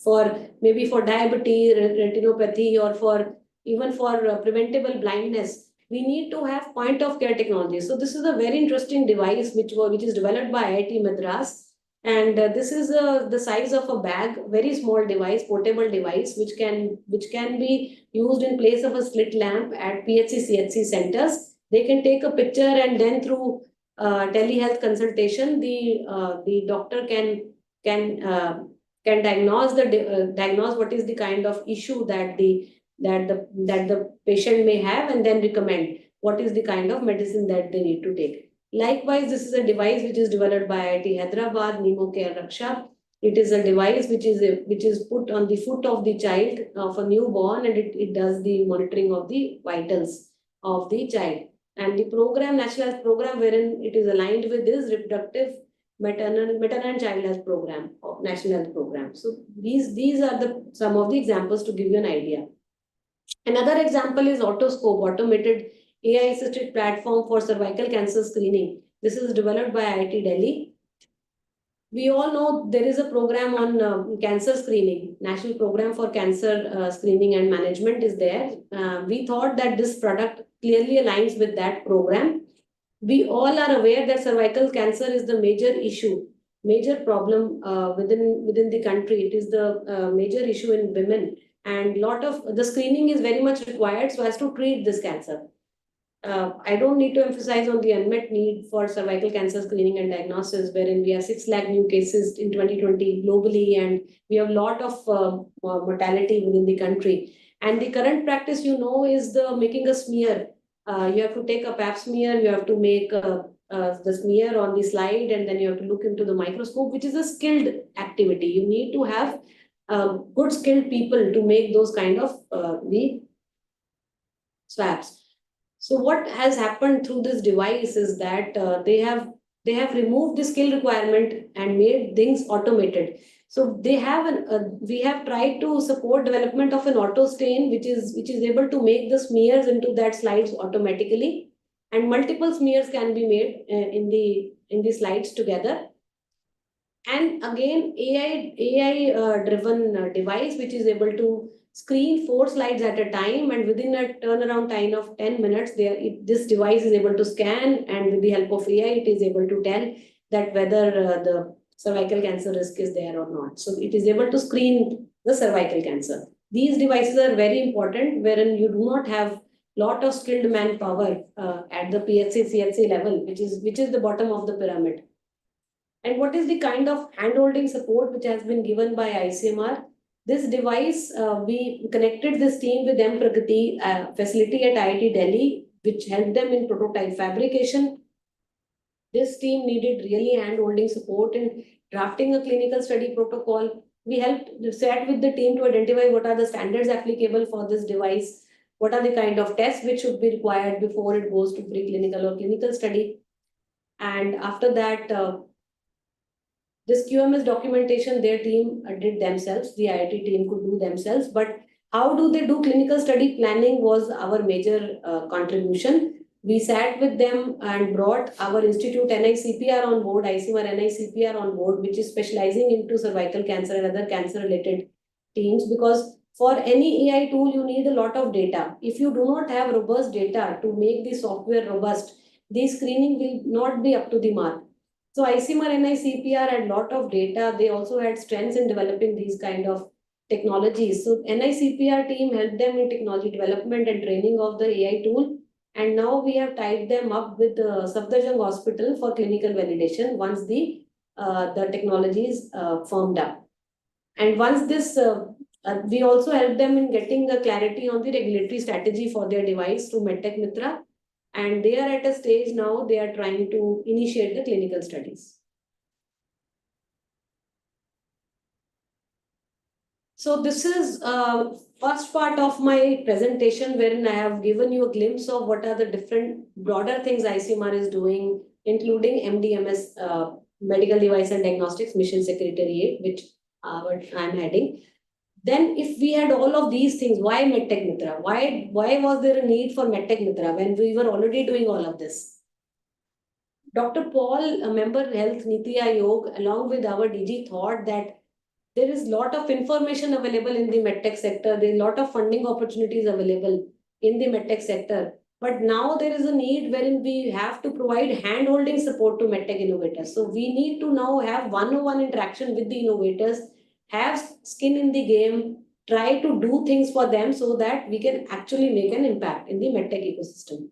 for maybe for diabetes, retinopathy, or for even for preventable blindness, we need to have point of care technology. So this is a very interesting device which is developed by IIT Madras. And this is the size of a bag, very small device, portable device, which can be used in place of a slit lamp at PHC, CHC centers. They can take a picture and then through telehealth consultation, the doctor can diagnose diagnose what is the kind of issue that the patient may have, and then recommend what is the kind of medicine that they need to take. Likewise, this is a device which is developed by IIT Hyderabad, Nemo Care Raksha. It is a device which is put on the foot of the child of a newborn, and it does the monitoring of the vitals of the child. And the program, National Health Program, wherein it is aligned with this reproductive maternal and child health program of National Health Program. So these are some of the examples to give you an idea. Another example is Autoscope, automated AI-assisted platform for cervical cancer screening. This is developed by IIT Delhi. We all know there is a program on cancer screening, National Program for Cancer Screening and Management is there. We thought that this product clearly aligns with that program. We all are aware that cervical cancer is the major issue, major problem within the country. It is the major issue in women, and lot of the screening is very much required so as to treat this cancer. I don't need to emphasize on the unmet need for cervical cancer screening and diagnosis, wherein we have 6 lakh new cases in 2020 globally, and we have a lot of mortality within the country. And the current practice, is the making a smear. You have to take a pap smear, you have to make the smear on the slide, and then you have to look into the microscope, which is a skilled activity. You need to have good skilled people to make those kind of the swabs. So what has happened through this device is that they have removed the skill requirement and made things automated. So they have we have tried to support development of an auto stain, which is able to make the smears into that slides automatically, and multiple smears can be made in the slides together. And again, AI driven device which is able to screen 4 slides at a time, and within a turnaround time of 10 minutes, this device is able to scan, and with the help of AI, it is able to tell that whether the cervical cancer risk is there or not. So it is able to screen the cervical cancer. These devices are very important, wherein you do not have lot of skilled manpower at the PHC, CHC level, which is the bottom of the pyramid. And what is the kind of hand-holding support which has been given by ICMR? This device, we connected this team with M Pragati facility at IIT Delhi, which helped them in prototype fabrication. This team needed really hand-holding support in drafting a clinical study protocol. We sat with the team to identify what are the standards applicable for this device, what are the kind of tests which should be required before it goes to preclinical or clinical study. And after that, this QMS documentation, their team did themselves, the IIT team could do themselves, but how do they do clinical study planning was our major contribution. We sat with them and brought our institute NICPR on board, ICMR NICPR on board, which is specializing into cervical cancer and other cancer related teams, because for any AI tool, you need a lot of data. If you do not have robust data to make the software robust, the screening will not be up to the mark. So ICMR NICPR had a lot of data. They also had strengths in developing these kind of technologies. So NICPR team helped them in technology development and training of the AI tool. And now we have tied them up with the Safdarjung Hospital for clinical validation once the technology is firmed up. And once this, we also help them in getting a clarity on the regulatory strategy for their device through MedTech Mitra. And they are at a stage now, they are trying to initiate the clinical studies. So this is first part of my presentation wherein I have given you a glimpse of what are the different broader things ICMR is doing, including MDMS, Medical Device and Diagnostics Mission Secretariat, which I'm heading. Then if we had all of these things, why MedTech Mitra? Why was there a need for MedTech Mitra when we were already doing all of this? Dr. Paul, a member Health Niti Aayog, along with our DG, thought that there is a lot of information available in the medtech sector. There is a lot of funding opportunities available in the medtech sector. But now there is a need wherein we have to provide hand-holding support to medtech innovators. So we need to now have one-on-one interaction with the innovators, have skin in the game, try to do things for them so that we can actually make an impact in the medtech ecosystem.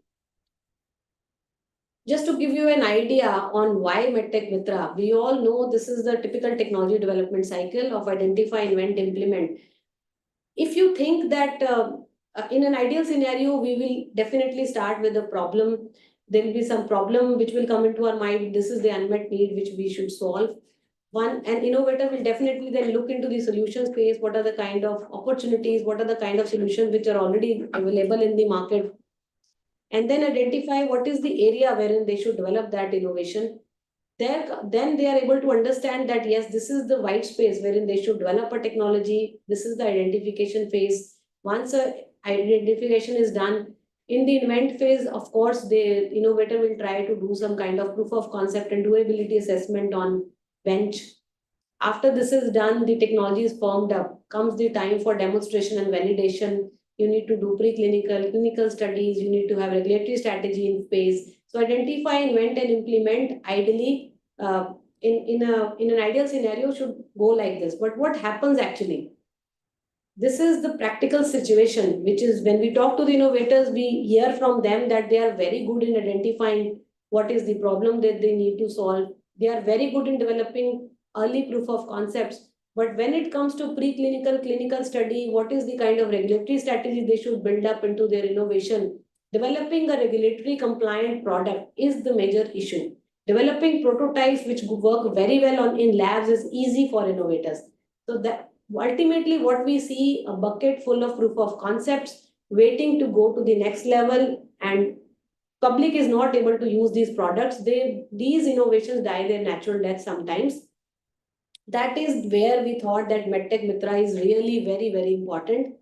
Just to give you an idea on why MedTech Mitra, we all know this is the typical technology development cycle of identify, invent, implement. If you think that in an ideal scenario, we will definitely start with a problem. There will be some problem which will come into our mind. This is the unmet need which we should solve. An innovator will definitely then look into the solution space. What are the kind of opportunities? What are the kind of solutions which are already available in the market? And then identify what is the area wherein they should develop that innovation. Then they are able to understand that, yes, this is the white space wherein they should develop a technology. This is the identification phase. Once identification is done, in the invent phase, of course, the innovator will try to do some kind of proof of concept and doability assessment on bench. After this is done, the technology is firmed up. Comes the time for demonstration and validation. You need to do preclinical, clinical studies. You need to have regulatory strategy in place. So identify, invent, and implement. Ideally, in an ideal scenario, should go like this. But what happens actually? This is the practical situation, which is when we talk to the innovators, we hear from them that they are very good in identifying what is the problem that they need to solve. They are very good in developing early proof of concepts. But when it comes to preclinical, clinical study, what is the kind of regulatory strategy they should build up into their innovation? Developing a regulatory compliant product is the major issue. Developing prototypes which work very well in labs is easy for innovators. So that ultimately what we see, a bucket full of proof of concepts waiting to go to the next level, and public is not able to use these products. These innovations die their natural death sometimes. That is where we thought that MedTech Mitra is really very, very important.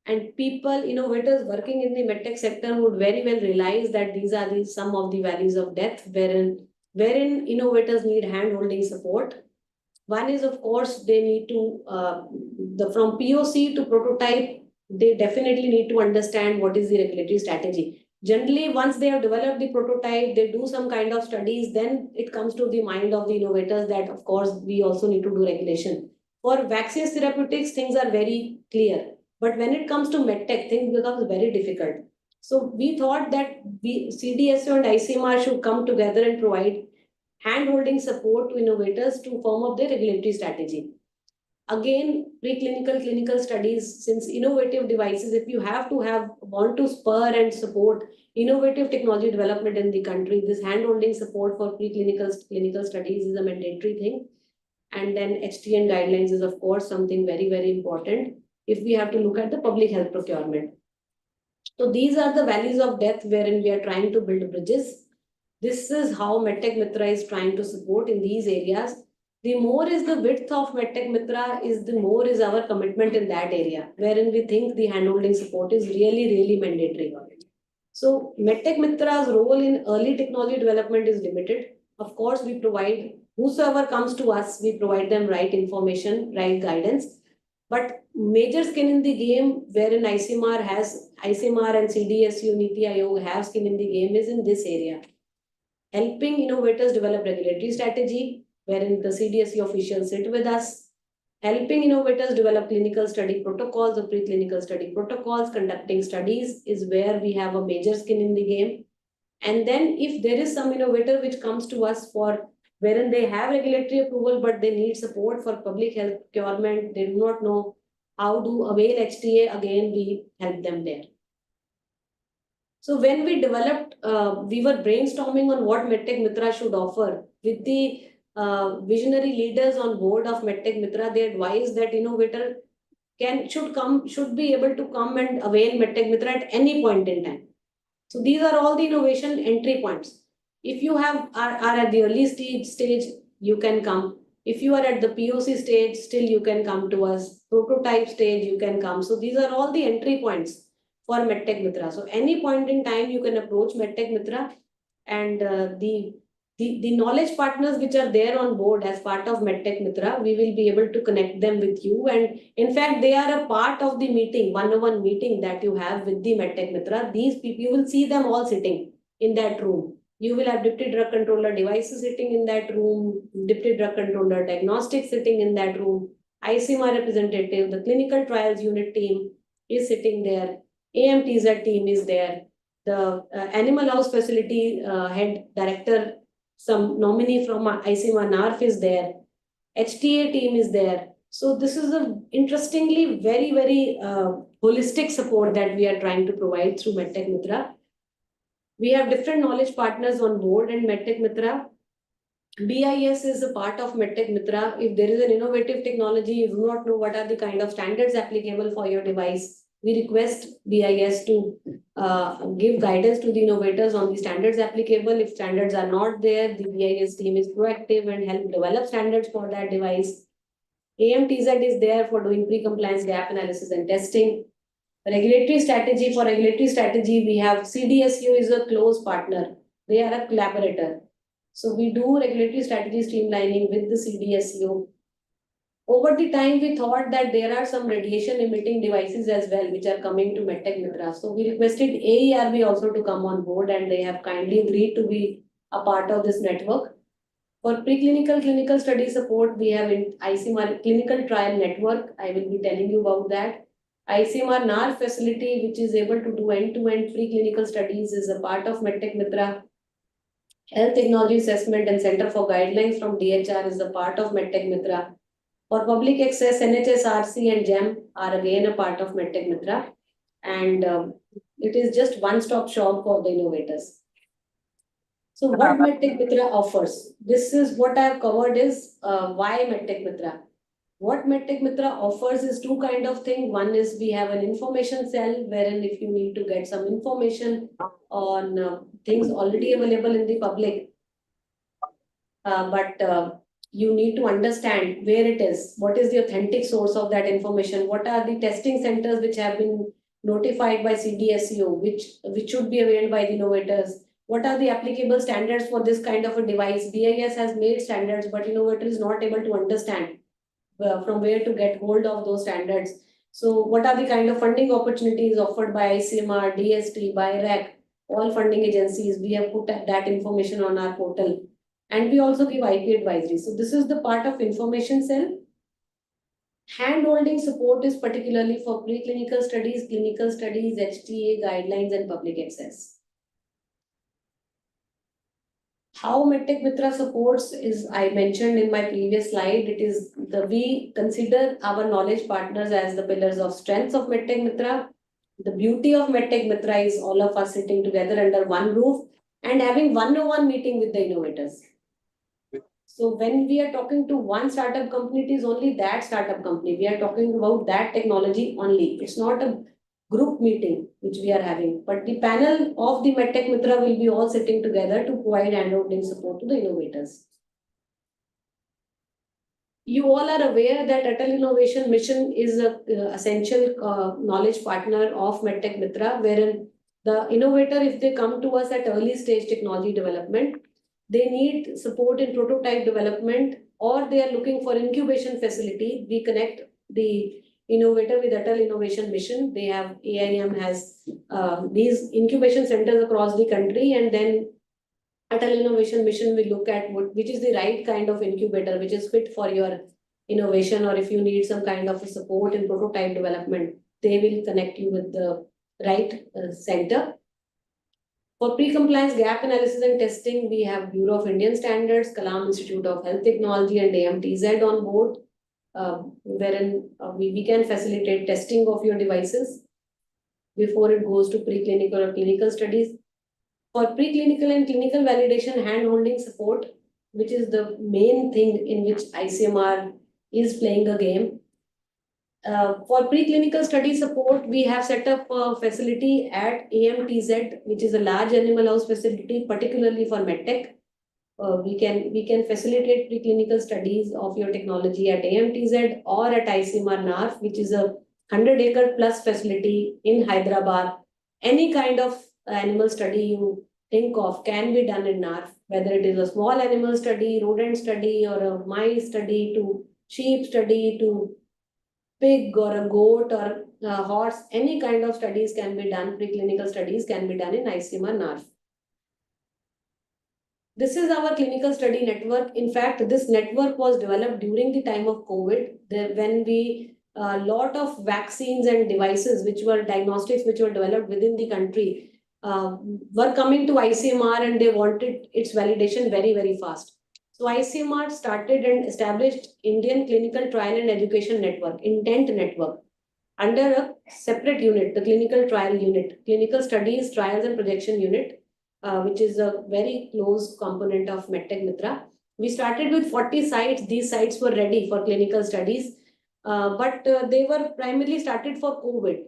And people, innovators working in the MedTech sector would very well realize that these are some of the valleys of death wherein innovators need hand-holding support. One is, of course, they need to, from POC to prototype, they definitely need to understand what is the regulatory strategy. Generally, once they have developed the prototype, they do some kind of studies, then it comes to the mind of the innovators that, of course, we also need to do regulation. For vaccines therapeutics, things are very clear. But when it comes to MedTech, things become very difficult. So we thought that CDSO and ICMR should come together and provide hand-holding support to innovators to form up their regulatory strategy. Again, preclinical, clinical studies, since innovative devices, if you want to spur and support innovative technology development in the country, this hand-holding support for preclinical, clinical studies is a mandatory thing. And then HTN guidelines is, of course, something very, very important if we have to look at the public health procurement. So these are the valleys of death wherein we are trying to build bridges. This is how MedTech Mitra is trying to support in these areas. The more is the width of MedTech Mitra, the more is our commitment in that area, wherein we think the handholding support is really, really mandatory. So MedTech Mitra's role in early technology development is limited. Of course, we provide, whosoever comes to us, we provide them right information, right guidance. But major skin in the game wherein ICMR and CDSU, Niti Aayog have skin in the game is in this area. Helping innovators develop regulatory strategy, wherein the CDSU officials sit with us. Helping innovators develop clinical study protocols or preclinical study protocols, conducting studies is where we have a major skin in the game. And then if there is some innovator which comes to us for wherein they have regulatory approval, but they need support for public health procurement, they do not know how to avail HTA, again, we help them there. So when we developed, we were brainstorming on what MedTech Mitra should offer. With the visionary leaders on board of MedTech Mitra, they advised that innovator should be able to come and avail MedTech Mitra at any point in time. So these are all the innovation entry points. If you are at the early stage, you can come. If you are at the POC stage, still you can come to us. Prototype stage, you can come. So these are all the entry points for MedTech Mitra. So any point in time, you can approach MedTech Mitra, and the knowledge partners which are there on board as part of MedTech Mitra, we will be able to connect them with you. And in fact, they are a part of the meeting, one-on-one meeting that you have with the MedTech Mitra. These people, you will see them all sitting in that room. You will have Deputy Drug Controller devices sitting in that room, Deputy Drug Controller diagnostics sitting in that room, ICMR representative, the clinical trials unit team is sitting there, AMTZ team is there, the animal house facility head director, some nominee from ICMR NARF is there, HTA team is there. So this is a interestingly very, very holistic support that we are trying to provide through MedTech Mitra. We have different knowledge partners on board in MedTech Mitra. BIS is a part of MedTech Mitra. If there is an innovative technology, you do not know what are the kind of standards applicable for your device, we request BIS to give guidance to the innovators on the standards applicable. If standards are not there, the BIS team is proactive and help develop standards for that device. AMTZ is there for doing pre-compliance gap analysis and testing. Regulatory strategy, we have CDSU is a close partner. They are a collaborator. So we do regulatory strategy streamlining with the CDSU. Over the time, we thought that there are some radiation emitting devices as well, which are coming to MedTech Mitra. So we requested AERB also to come on board, and they have kindly agreed to be a part of this network. For preclinical clinical study support, we have in ICMR clinical trial network. I will be telling you about that. ICMR NAR facility, which is able to do end-to-end preclinical studies, is a part of MedTech Mitra. Health Technology Assessment and Center for Guidelines from DHR is a part of MedTech Mitra. For public access, NHSRC and GEM are again a part of MedTech Mitra. And it is just one-stop shop for the innovators. So what MedTech Mitra offers? This is what I have covered is why MedTech Mitra. What MedTech Mitra offers is two kind of thing. One is we have an information cell wherein if you need to get some information on things already available in the public, but you need to understand where it is, what is the authentic source of that information, what are the testing centers which have been notified by CDSU, which should be availed by the innovators, what are the applicable standards for this kind of a device. BIS has made standards, but innovator is not able to understand from where to get hold of those standards. So what are the kind of funding opportunities offered by ICMR, DST, BIRAC, all funding agencies? We have put that information on our portal. And we also give IP advisory. So this is the part of information cell. Hand-holding support is particularly for preclinical studies, clinical studies, HTA guidelines, and public access. How MedTech Mitra supports is, I mentioned in my previous slide, we consider our knowledge partners as the pillars of strengths of MedTech Mitra. The beauty of MedTech Mitra is all of us sitting together under one roof and having one-on-one meeting with the innovators. So when we are talking to one startup company, it is only that startup company. We are talking about that technology only. It's not a group meeting which we are having, but the panel of the MedTech Mitra will be all sitting together to provide hand-holding support to the innovators. You all are aware that Atal Innovation Mission is an essential knowledge partner of MedTech Mitra, wherein The innovator, if they come to us at early stage technology development, they need support in prototype development, or they are looking for incubation facility. We connect the innovator with Atal Innovation Mission. They have, AIM has these incubation centers across the country, and then Atal Innovation Mission will look at which is the right kind of incubator, which is fit for your innovation, or if you need some kind of a support in prototype development, they will connect you with the right center. For pre-compliance gap analysis and testing, we have Bureau of Indian Standards, Kalam Institute of Health Technology, and AMTZ on board, wherein we can facilitate testing of your devices before it goes to preclinical or clinical studies. For preclinical and clinical validation, hand-holding support, which is the main thing in which ICMR is playing a game. For preclinical study support, we have set up a facility at AMTZ, which is a large animal house facility, particularly for MedTech. We can facilitate preclinical studies of your technology at AMTZ or at ICMR NARF, which is a 100-acre plus facility in Hyderabad. Any kind of animal study you think of can be done in NARF, whether it is a small animal study, rodent study, or a mice study, to sheep study, to pig or a goat or a horse. Any kind of studies can be done, preclinical studies can be done in ICMR NARF. This is our clinical study network. In fact, this network was developed during the time of COVID, when a lot of vaccines and devices, which were diagnostics, which were developed within the country, were coming to ICMR, and they wanted its validation very, very fast. So ICMR started and established Indian Clinical Trial and Education Network, Intent Network, under a separate unit, the Clinical Trial Unit, Clinical Studies, Trials and Projection Unit, which is a very close component of MedTech Mitra. We started with 40 sites. These sites were ready for clinical studies, but they were primarily started for COVID.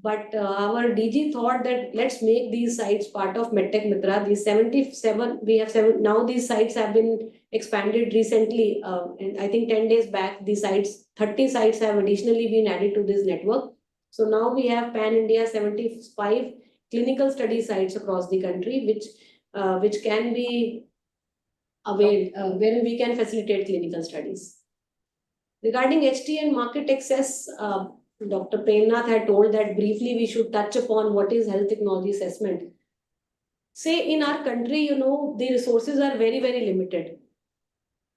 But our DG thought that let's make these sites part of MedTech Mitra. These 77, we have 7, now these sites have been expanded recently. And I think 10 days back, these sites, 30 sites have additionally been added to this network. So now we have pan-India 75 clinical study sites across the country, which can be availed, wherein we can facilitate clinical studies. Regarding HTA and market access, Dr. Premnath had told that briefly we should touch upon what is health technology assessment. Say in our country, the resources are very, very limited.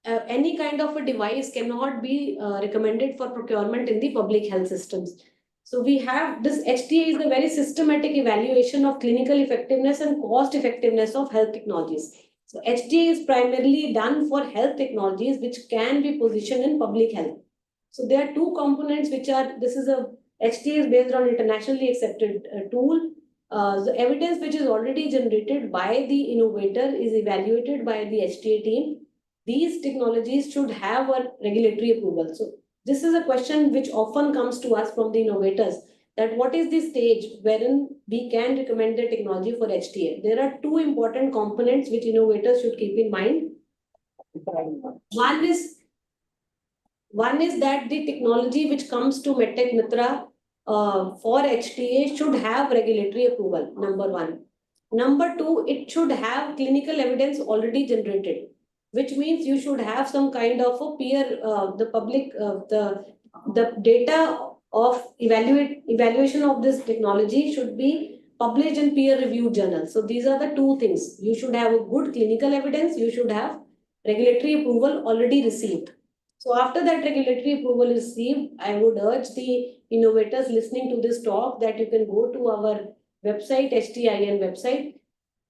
Any kind of a device cannot be recommended for procurement in the public health systems. So we have this HTA is a very systematic evaluation of clinical effectiveness and cost effectiveness of health technologies. So HTA is primarily done for health technologies which can be positioned in public health. So there are two components which are, HTA is based on internationally accepted tool. The evidence which is already generated by the innovator is evaluated by the HTA team. These technologies should have a regulatory approval. So this is a question which often comes to us from the innovators, that what is the stage wherein we can recommend the technology for HTA? There are two important components which innovators should keep in mind. One is that the technology which comes to MedTech Mitra for HTA should have regulatory approval, number one. Number two, it should have clinical evidence already generated, which means you should have some kind of a peer, the data of evaluation of this technology should be published in peer-reviewed journals. So these are the two things. You should have a good clinical evidence. You should have regulatory approval already received. So after that regulatory approval is received, I would urge the innovators listening to this talk that you can go to our website, HTIN website.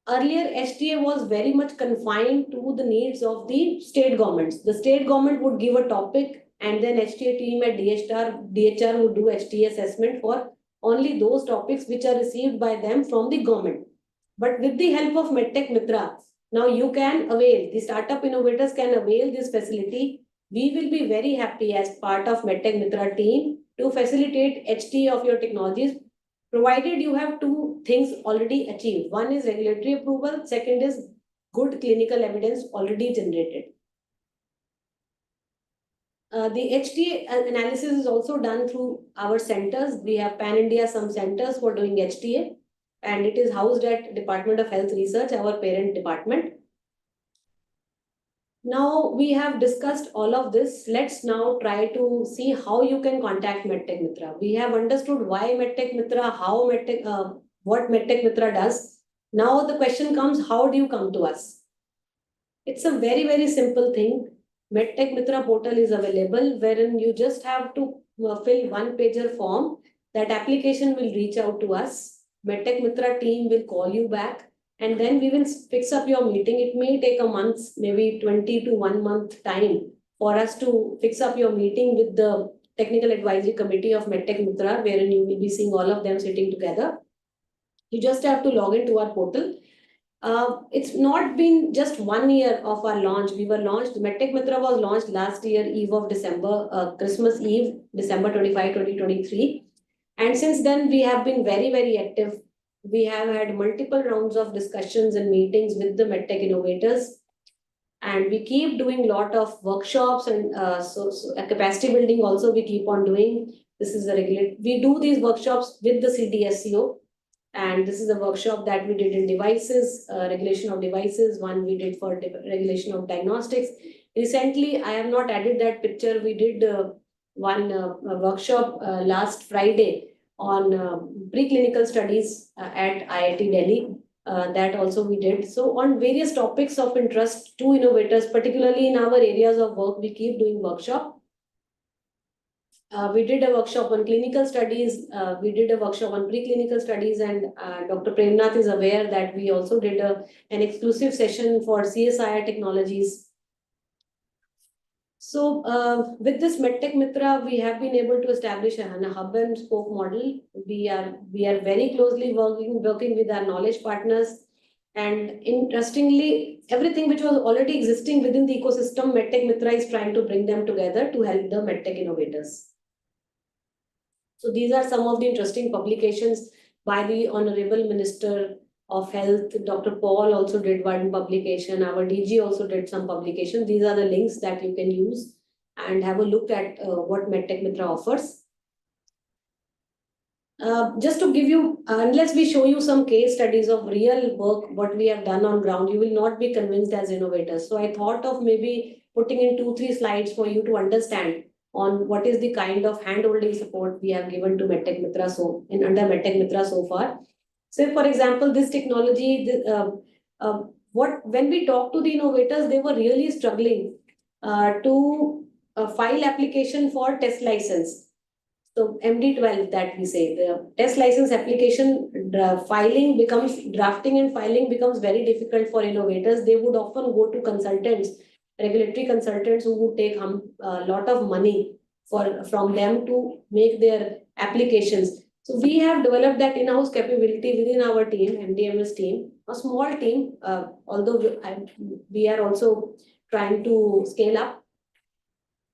Earlier, HTA was very much confined to the needs of the state governments. The state government would give a topic, and then HTA team at DHR would do HTA assessment for only those topics which are received by them from the government. But with the help of MedTech Mitra, now you can avail, the startup innovators can avail this facility. We will be very happy as part of MedTech Mitra team to facilitate HTA of your technologies, provided you have two things already achieved. One is regulatory approval. Second is good clinical evidence already generated. The HTA analysis is also done through our centers. We have pan-India some centers for doing HTA. and it is housed at Department of Health Research, our parent department. Now we have discussed all of this. Let's now try to see how you can contact MedTech Mitra. We have understood why MedTech Mitra, how MedTech, what MedTech Mitra does. Now the question comes, how do you come to us? It's a very, very simple thing. MedTech Mitra portal is available, wherein you just have to fill one-pager form. That application will reach out to us. MedTech Mitra team will call you back, and then we will fix up your meeting. It may take a month, maybe 20 to 1 month time for us to fix up your meeting with the Technical Advisory Committee of MedTech Mitra, wherein you will be seeing all of them sitting together. You just have to log into our portal. It's not been just 1 year of our launch. We were launched, MedTech Mitra was launched last year, eve of December, Christmas Eve, December 25, 2023. And since then, we have been very, very active. We have had multiple rounds of discussions and meetings with the MedTech innovators. And we keep doing a lot of workshops and so capacity building also we keep on doing. This is a regular, we do these workshops with the CDSCO. And this is a workshop that we did in devices, regulation of devices. One we did for regulation of diagnostics. Recently, I have not added that picture. We did one workshop last Friday on preclinical studies at IIT Delhi. That also we did. So on various topics of interest to innovators, particularly in our areas of work, we keep doing workshop. We did a workshop on clinical studies, we did a workshop on preclinical studies, and Dr. Premnath is aware that we also did an exclusive session for CSIR technologies. So with this MedTech Mitra, we have been able to establish a hub and spoke model. We are very closely working with our knowledge partners. And interestingly, everything which was already existing within the ecosystem, MedTech Mitra is trying to bring them together to help the MedTech innovators. So these are some of the interesting publications by the Honorable Minister of Health. Dr. Paul also did one publication. Our DG also did some publication. These are the links that you can use and have a look at what MedTech Mitra offers. Just to give you, unless we show you some case studies of real work, what we have done on ground, you will not be convinced as innovators. So I thought of maybe putting in 2-3 slides for you to understand on what is the kind of hand-holding support we have given to MedTech Mitra under MedTech Mitra so far. So, for example, this technology, when we talk to the innovators, they were really struggling to file application for test license. So MD12 that we say, the test license application drafting and filing becomes very difficult for innovators. They would often go to consultants, regulatory consultants who would take a lot of money from them to make their applications. So we have developed that in-house capability within our team, MDMS team, a small team, although we are also trying to scale up,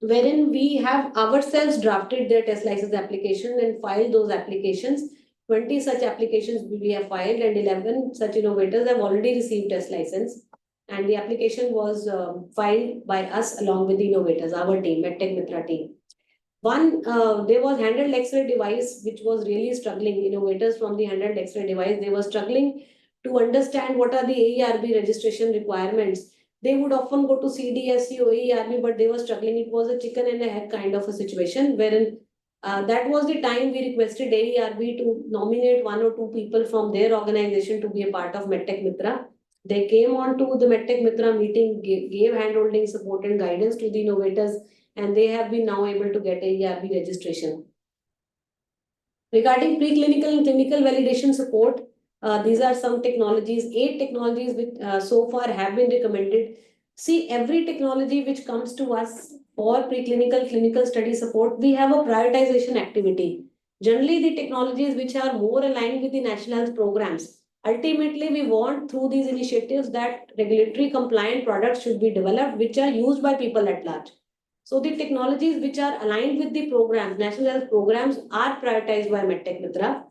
wherein we have ourselves drafted their test license application and filed those applications. 20 such applications we have filed and 11 such innovators have already received test license. And the application was filed by us along with the innovators, our team, MedTech Mitra team. One, there was handheld X-ray device, which was really struggling. Innovators from the handheld X-ray device, they were struggling to understand what are the AERB registration requirements. They would often go to CDSCO, AERB, but they were struggling. It was a chicken and a egg kind of a situation, wherein that was the time we requested AERB to nominate 1 or 2 people from their organization to be a part of MedTech Mitra. They came on to the MedTech Mitra meeting, gave hand-holding support and guidance to the innovators, and they have been now able to get AERB registration. Regarding preclinical and clinical validation support, these are some technologies, 8 technologies which so far have been recommended. See, every technology which comes to us for preclinical, clinical study support, we have a prioritization activity. Generally, the technologies which are more aligned with the national health programs. Ultimately, we want through these initiatives that regulatory compliant products should be developed, which are used by people at large. So the technologies which are aligned with the programs, national health programs, are prioritized by MedTech Mitra.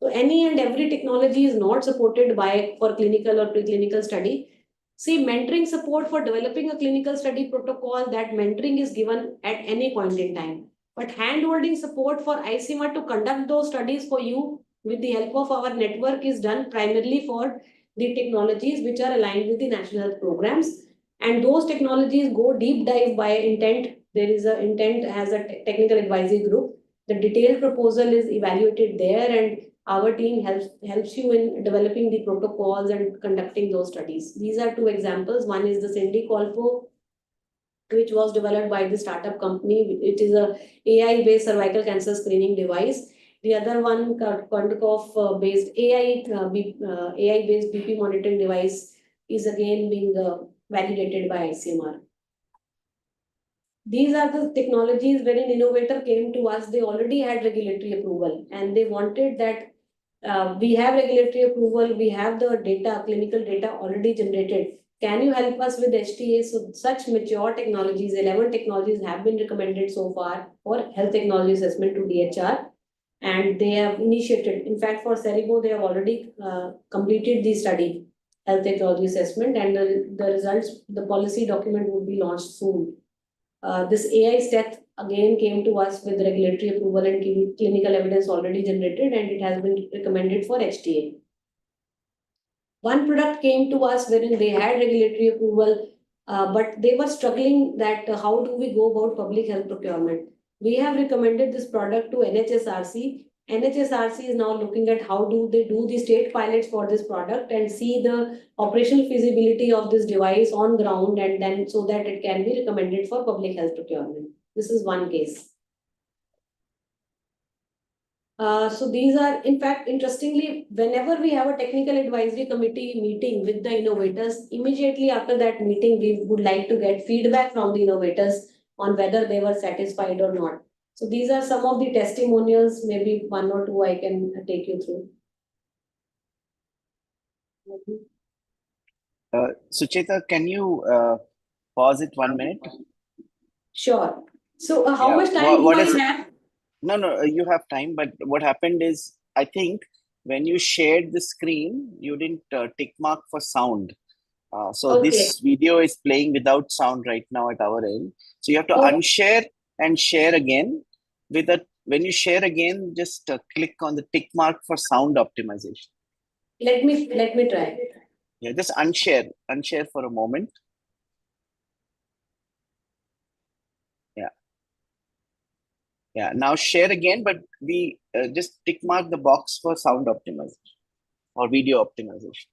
So any and every technology is not supported for clinical or preclinical study. See, mentoring support for developing a clinical study protocol, that mentoring is given at any point in time. But hand-holding support for ICMR to conduct those studies for you, with the help of our network is done primarily for the technologies which are aligned with the national health programs. And those technologies go deep dive by intent. There is a intent as a technical advisory group. The detailed proposal is evaluated there, and our team helps you in developing the protocols and conducting those studies. These are two examples. One is the Cindy Colpo, which was developed by the startup company. It is a AI-based cervical cancer screening device. The other one, Quanticoff based AI-based BP monitoring device, is again being validated by ICMR. These are the technologies wherein innovator came to us. They already had regulatory approval, and they wanted that we have regulatory approval, we have the data, clinical data already generated. Can you help us with HTA? So such mature technologies, 11 technologies have been recommended so far for health technology assessment to DHR, and they have initiated. In fact, for Ceribo, they have already completed the study, health technology assessment, and the results, the policy document would be launched soon. This AI STETH again came to us with regulatory approval and clinical evidence already generated, and it has been recommended for HTA. One product came to us wherein they had regulatory approval, but they were struggling that how do we go about public health procurement. We have recommended this product to NHSRC. NHSRC is now looking at how do they do the state pilots for this product and see the operational feasibility of this device on ground, and then so that it can be recommended for public health procurement. This is one case. So these are, in fact, interestingly, whenever we have a technical advisory committee meeting with the innovators, immediately after that meeting, we would like to get feedback from the innovators on whether they were satisfied or not. So these are some of the testimonials, maybe one or two I can take you through. Suchita, can you pause it 1 minute? Sure. So how much time do I have? No, you have time, but what happened is, I think when you shared the screen, you didn't tick mark for sound. So this video is playing without sound right now at our end. So you have to unshare and share again. When you share again, just click on the tick mark for sound optimization. Let me try. Yeah, just unshare for a moment. Yeah, now share again, but we just tick mark the box for sound optimization or video optimization.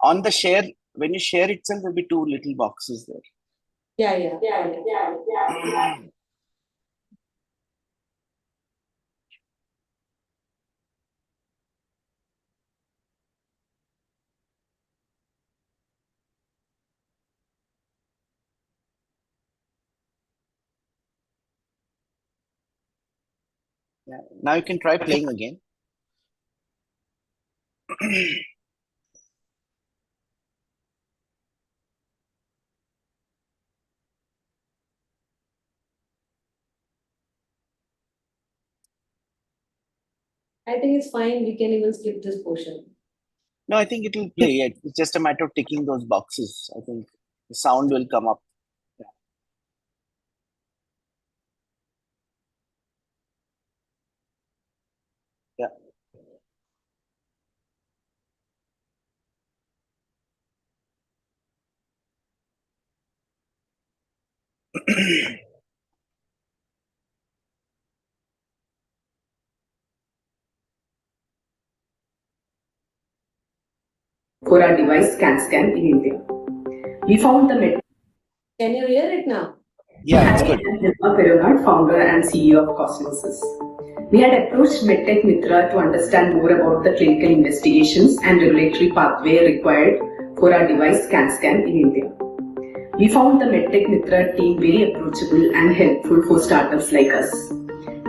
On the share, when you share itself, there'll be two little boxes there. Yeah. Yeah. Now you can try playing again. I think it's fine. We can even skip this portion. No, I think it will play. It's just a matter of ticking those boxes. I think the sound will come up. Yeah. For our device CAN-SCAN in India. We found the MedTech. Can you hear it now? Yeah, it's good. I am Nirma Perumal, founder and CEO of Cosmosis. We had approached MedTech Mitra to understand more about the clinical investigations and regulatory pathway required for our device CAN-SCAN in India. We found the MedTech Mitra team very approachable and helpful for startups like us.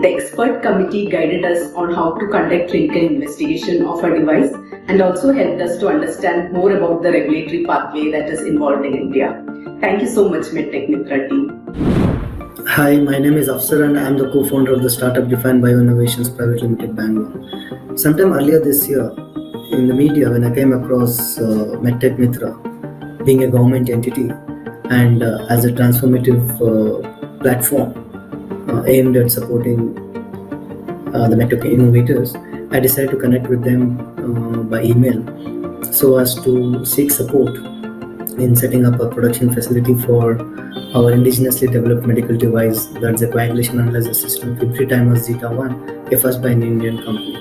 The expert committee guided us on how to conduct clinical investigation of our device and also helped us to understand more about the regulatory pathway that is involved in India. Thank you so much, MedTech Mitra team. Hi, my name is Afsar and I am the co-founder of the startup Defined Bioinnovations Private Limited, Bangalore. Sometime earlier this year, in the media when I came across MedTech Mitra being a government entity and as a transformative platform aimed at supporting the MedTech innovators, I decided to connect with them by email so as to seek support in setting up a production facility for our indigenously developed medical device, that's a coagulation analysis system, Fibri-Timers Zeta-1, a first by an Indian company.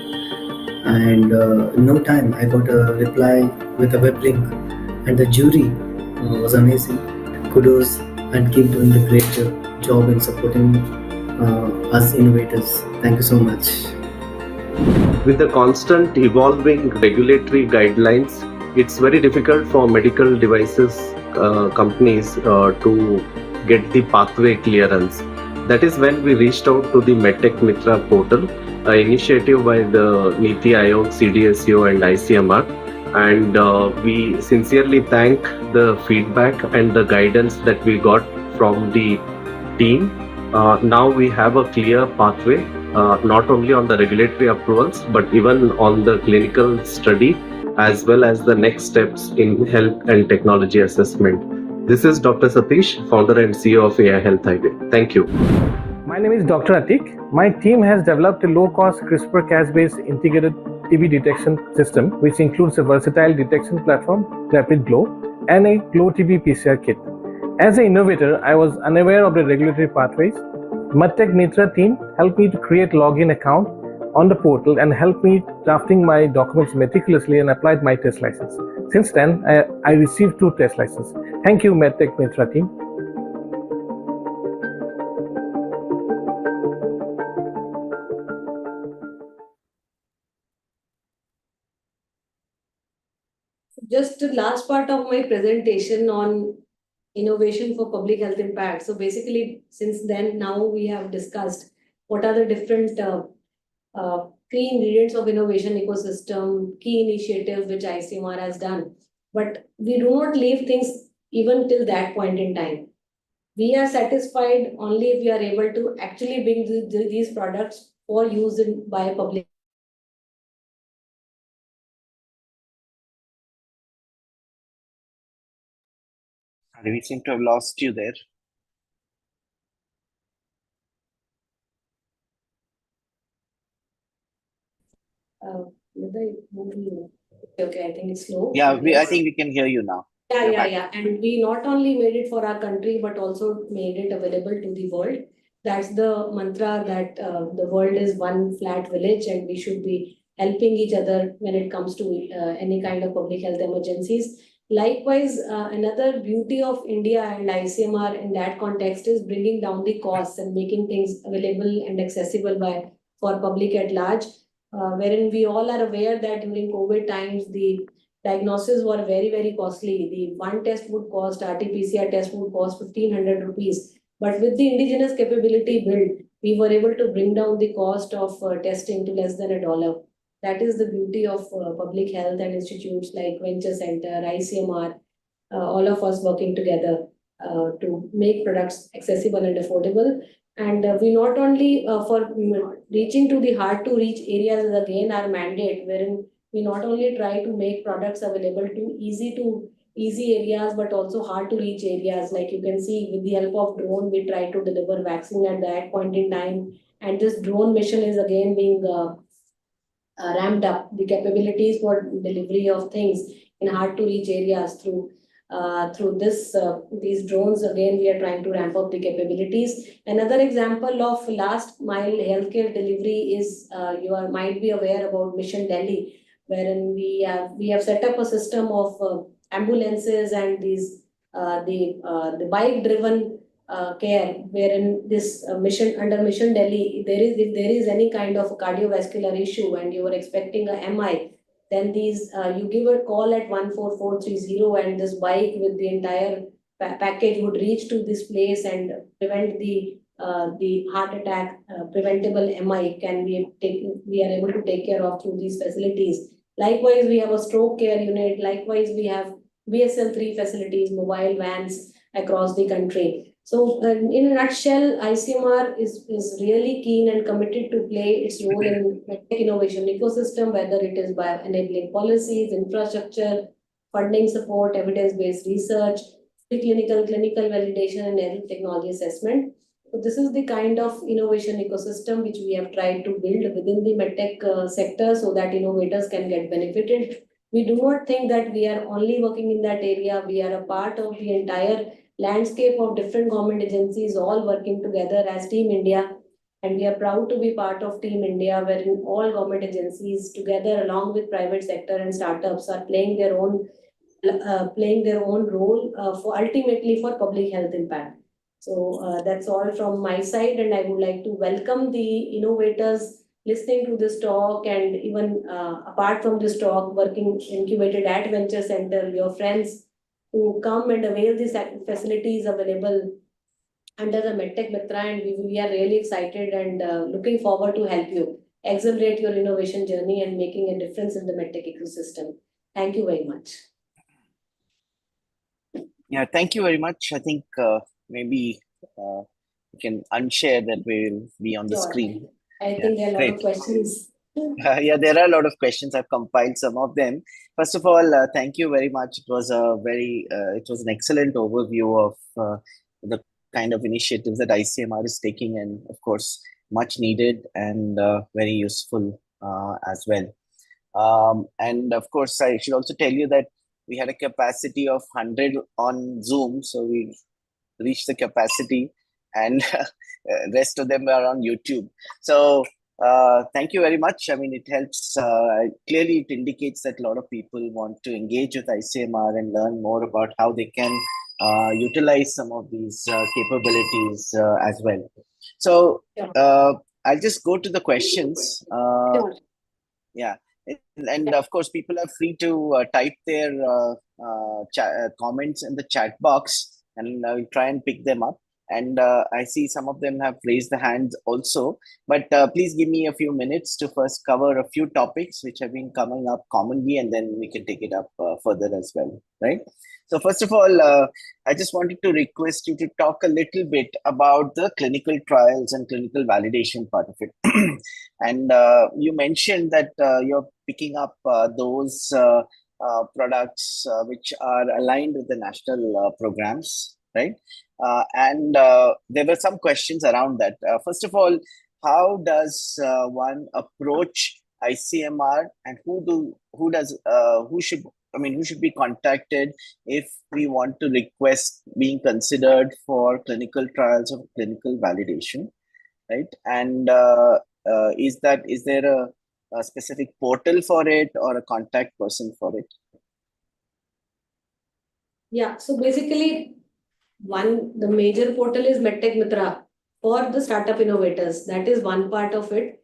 And in no time, I got a reply with a web link, and the jury was amazing. Kudos, and keep doing the great job in supporting us innovators. Thank you so much. With the constant evolving regulatory guidelines, it's very difficult for medical devices companies to get the pathway clearance. That is when we reached out to the MedTech Mitra portal, an initiative by the NITI Aayog, CDSCO and ICMR. And we sincerely thank the feedback and the guidance that we got from the team. Now we have a clear pathway, not only on the regulatory approvals, but even on the clinical study, as well as the next steps in health and technology assessment. This is Dr. Satish, founder and CEO of AI Health Highway. Thank you. My name is Dr. Atik. My team has developed a low-cost CRISPR-Cas-based integrated TB detection system, which includes a versatile detection platform, Rapid Glow, and a Glow TB PCR kit. As an innovator, I was unaware of the regulatory pathways. MedTech Mitra team helped me to create login account on the portal and helped me drafting my documents meticulously and applied my test license. Since then, I received 2 test licenses. Thank you, MedTech Mitra team. Just the last part of my presentation on innovation for public health impact. So basically, since then, now we have discussed what are the different key ingredients of innovation ecosystem, key initiatives which ICMR has done. But we do not leave things even till that point in time. We are satisfied only if we are able to actually bring these products for use by a public. We seem to have lost you there. Okay, I think it's slow. Yeah, I think we can hear you now. Yeah. And we not only made it for our country, but also made it available to the world. That's the mantra that the world is one flat village and we should be helping each other when it comes to any kind of public health emergencies. Likewise, another beauty of India and ICMR in that context is bringing down the costs and making things available and accessible for public at large, wherein we all are aware that during COVID times, the diagnosis were very, very costly. The one test would cost, RT-PCR test would cost 1,500 rupees. But with the indigenous capability built, we were able to bring down the cost of testing to less than $1. That is the beauty of public health and institutes like Venture Center, ICMR, all of us working together to make products accessible and affordable. And we not only for reaching to the hard to reach areas is again our mandate, wherein we not only try to make products available to easy areas, but also hard to reach areas. Like you can see with the help of drone, we try to deliver vaccine at that point in time. And this drone mission is again being ramped up, the capabilities for delivery of things in hard to reach areas through these drones. Again, we are trying to ramp up the capabilities. Another example of last mile healthcare delivery is you might be aware about Mission Delhi, wherein we have set up a system of ambulances and these the bike driven care, wherein this under Mission Delhi, if there is any kind of cardiovascular issue and you are expecting a MI, then these you give a call at 14430 and this bike with the entire package would reach to this place and prevent the heart attack, preventable MI we are able to take care of through these facilities. Likewise, we have a stroke care unit. Likewise, we have BSL-3 facilities, mobile vans across the country. So in a nutshell, ICMR is really keen and committed to play its role in medtech innovation ecosystem, whether it is by enabling policies, infrastructure, funding support, evidence-based research, preclinical, clinical validation, and health technology assessment. So this is the kind of innovation ecosystem which we have tried to build within the medtech sector so that innovators can get benefited. We do not think that we are only working in that area. We are a part of the entire landscape of different government agencies all working together as Team India. And we are proud to be part of Team India, wherein all government agencies together along with private sector and startups are playing their own role for ultimately for public health impact. So that's all from my side, and I would like to welcome the innovators listening to this talk, and even apart from this talk, working incubated at Venture Center, your friends who come and avail these facilities available under the MedTech Mitra, and we are really excited and looking forward to help you accelerate your innovation journey and making a difference in the MedTech ecosystem. Thank you very much. Yeah, thank you very much. I think maybe we can unshare that we'll be on the screen. I think there are a lot of questions. Yeah, there are a lot of questions. I've compiled some of them. First of all, thank you very much. It was it was an excellent overview of the kind of initiatives that ICMR is taking, and of course, much needed and very useful as well. And of course, I should also tell you that we had a capacity of 100 on Zoom, so we reached the capacity, and rest of them are on YouTube. So thank you very much. I mean, it helps. Clearly, it indicates that a lot of people want to engage with ICMR and learn more about how they can utilize some of these capabilities as well. So I'll just go to the questions. Yeah. And of course, people are free to type their comments in the chat box, and I'll try and pick them up. And I see some of them have raised the hands also. But please give me a few minutes to first cover a few topics which have been coming up commonly, and then we can take it up further as well, right? So first of all, I just wanted to request you to talk a little bit about the clinical trials and clinical validation part of it. And you mentioned that you're picking up those products which are aligned with the national programs, right? And there were some questions around that. First of all, how does one approach ICMR, and who should be contacted if we want to request being considered for clinical trials or clinical validation, right? And is there a specific portal for it or a contact person for it? Yeah, so basically, the major portal is MedTech Mitra for the startup innovators. That is one part of it.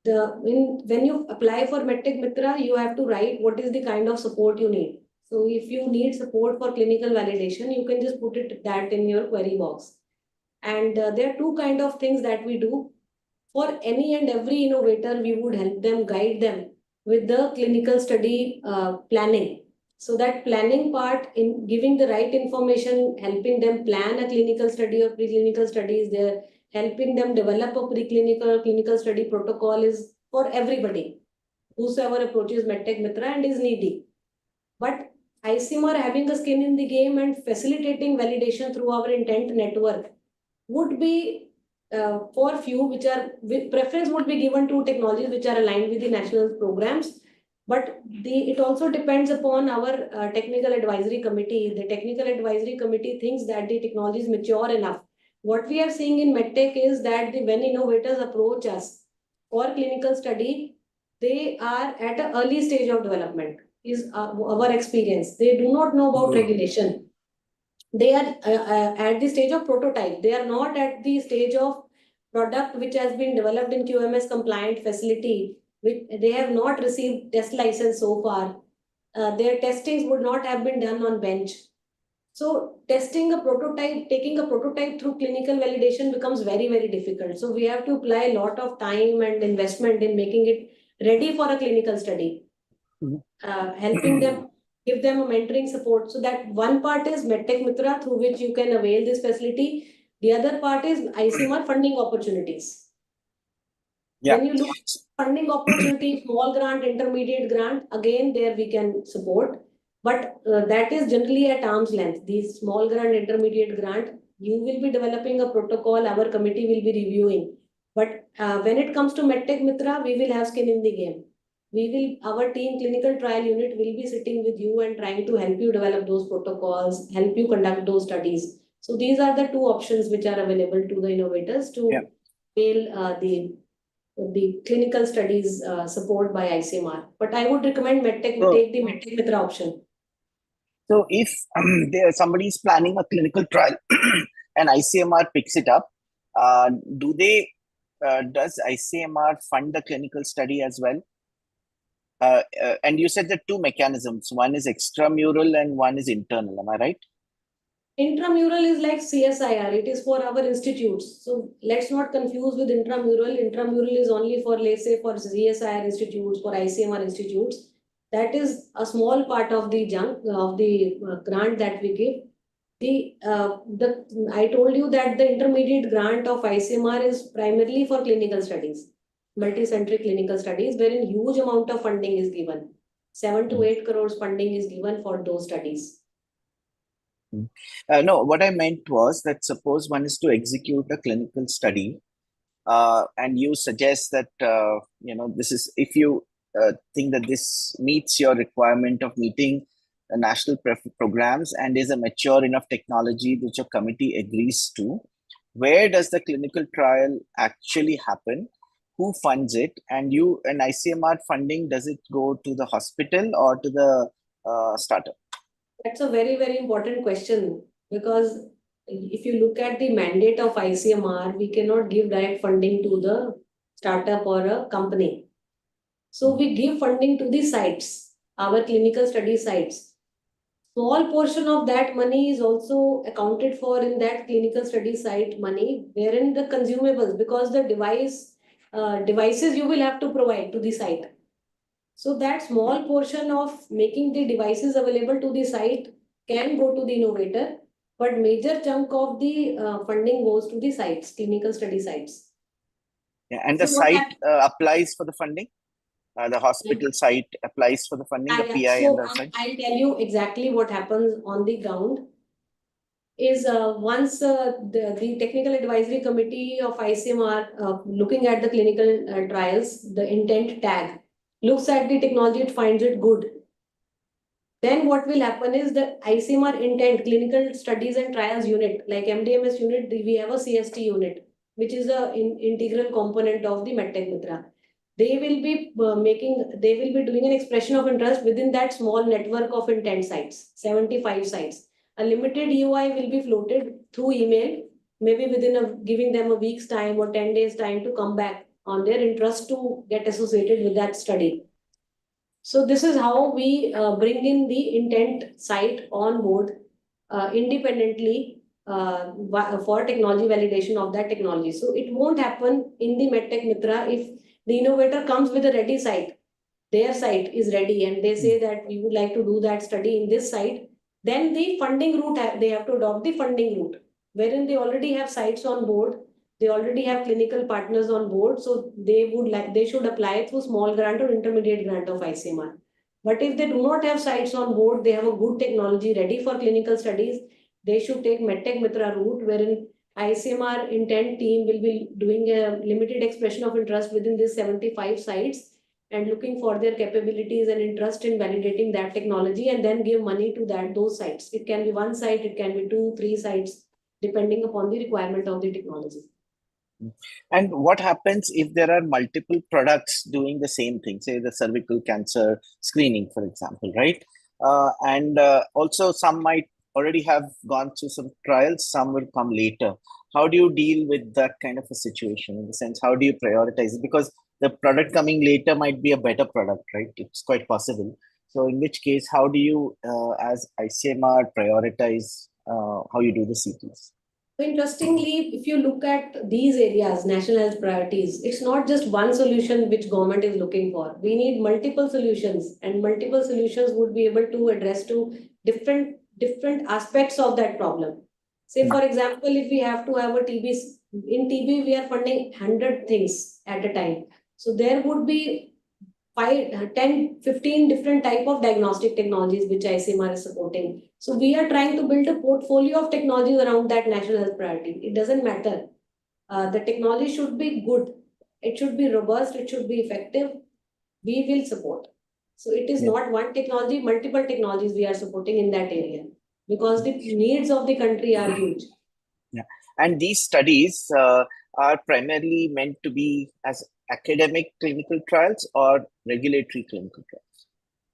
When you apply for MedTech Mitra, you have to write what is the kind of support you need. So if you need support for clinical validation, you can just put that in your query box. And there are two kind of things that we do. For any and every innovator, we would help them, guide them with the clinical study planning. So that planning part, in giving the right information, helping them plan a clinical study or preclinical studies, there, helping them develop a preclinical or clinical study protocol is for everybody, whosoever approaches MedTech Mitra and is needy. But ICMR having a skin in the game and facilitating validation through our intent network would be for few which are, preference would be given to technologies which are aligned with the national programs. But it also depends upon our technical advisory committee. The technical advisory committee thinks that the technology is mature enough. What we are seeing in MedTech is that when innovators approach us for clinical study, they are at an early stage of development, is our experience. They do not know about regulation. They are at the stage of prototype. They are not at the stage of product which has been developed in QMS compliant facility. They have not received test license so far. Their testings would not have been done on bench. So testing a prototype, taking a prototype through clinical validation becomes very, very difficult. So we have to apply a lot of time and investment in making it ready for a clinical study. Helping them give them a mentoring support. So that one part is MedTech Mitra, through which you can avail this facility. The other part is ICMR funding opportunities. Yeah. When you look at funding opportunity, small grant, intermediate grant, again, there we can support. But that is generally at arm's length. These small grant, intermediate grant, you will be developing a protocol, our committee will be reviewing. But when it comes to MedTech Mitra, we will have skin in the game. Our team clinical trial unit will be sitting with you and trying to help you develop those protocols, help you conduct those studies. So these are the two options which are available to the innovators to avail the clinical studies support by ICMR. But I would recommend MedTech, take the MedTech Mitra option. So if somebody is planning a clinical trial and ICMR picks it up, does ICMR fund the clinical study as well? And you said there are two mechanisms. One is extramural and one is internal. Am I right? Intramural is like CSIR. It is for our institutes. So let's not confuse with intramural. Intramural is only for, let's say, for CSIR institutes, for ICMR institutes. That is a small part of the grant that we give. I told you that the intermediate grant of ICMR is primarily for clinical studies, multi-centric clinical studies, wherein huge amount of funding is given. 7 to 8 crores funding is given for those studies. No, what I meant was that suppose one is to execute a clinical study, and you suggest that this is, if you think that this meets your requirement of meeting the national programs and is a mature enough technology which your committee agrees to, where does the clinical trial actually happen? Who funds it? And ICMR funding, does it go to the hospital or to the startup? That's a very, very important question, because if you look at the mandate of ICMR, we cannot give direct funding to the startup or a company. So we give funding to the sites, our clinical study sites. Small portion of that money is also accounted for in that clinical study site money, wherein the consumables, because the devices you will have to provide to the site. So that small portion of making the devices available to the site can go to the innovator, but major chunk of the funding goes to the sites, clinical study sites. Yeah, and the site applies for the funding? The hospital site applies for the funding, the PI and the site? I'll tell you exactly what happens on the ground. Is once the technical advisory committee of ICMR looking at the clinical trials, the intent tag, looks at the technology, it finds it good. Then what will happen is the ICMR intent, clinical studies and trials unit, like MDMS unit, we have a CST unit, which is an integral component of the MedTech Mitra. They will be doing an expression of interest within that small network of intent sites, 75 sites. A limited UI will be floated through email, maybe within giving them a week's time or 10 days time to come back on their interest to get associated with that study. So this is how we bring in the intent site on board independently for technology validation of that technology. So it won't happen in the MedTech Mitra if the innovator comes with a ready site, their site is ready, and they say that we would like to do that study in this site. Then the funding route, they have to adopt the funding route, wherein they already have sites on board. They already have clinical partners on board, so they should apply through small grant or intermediate grant of ICMR. But if they do not have sites on board, they have a good technology ready for clinical studies, they should take MedTech Mitra route, wherein ICMR intent team will be doing a limited expression of interest within these 75 sites and looking for their capabilities and interest in validating that technology, and then give money to those sites. It can be one site, it can be 2, 3 sites, depending upon the requirement of the technology. And what happens if there are multiple products doing the same thing, say the cervical cancer screening, for example, right? And also some might already have gone through some trials, some will come later. How do you deal with that kind of a situation? In the sense, how do you prioritize it? Because the product coming later might be a better product, right? It's quite possible. So in which case, how do you, as ICMR, prioritize how you do the CTs? Interestingly, if you look at these areas, national health priorities, it's not just one solution which government is looking for. We need multiple solutions, and multiple solutions would be able to address to different aspects of that problem. Say, for example, if we have to have a TB, in TB, we are funding 100 things at a time. So there would be 5, 10, 15 different type of diagnostic technologies which ICMR is supporting. So we are trying to build a portfolio of technologies around that national health priority. It doesn't matter. The technology should be good. It should be robust. It should be effective. We will support. So it is not one technology, multiple technologies we are supporting in that area because the needs of the country are huge. Yeah, and these studies are primarily meant to be as academic clinical trials or regulatory clinical trials?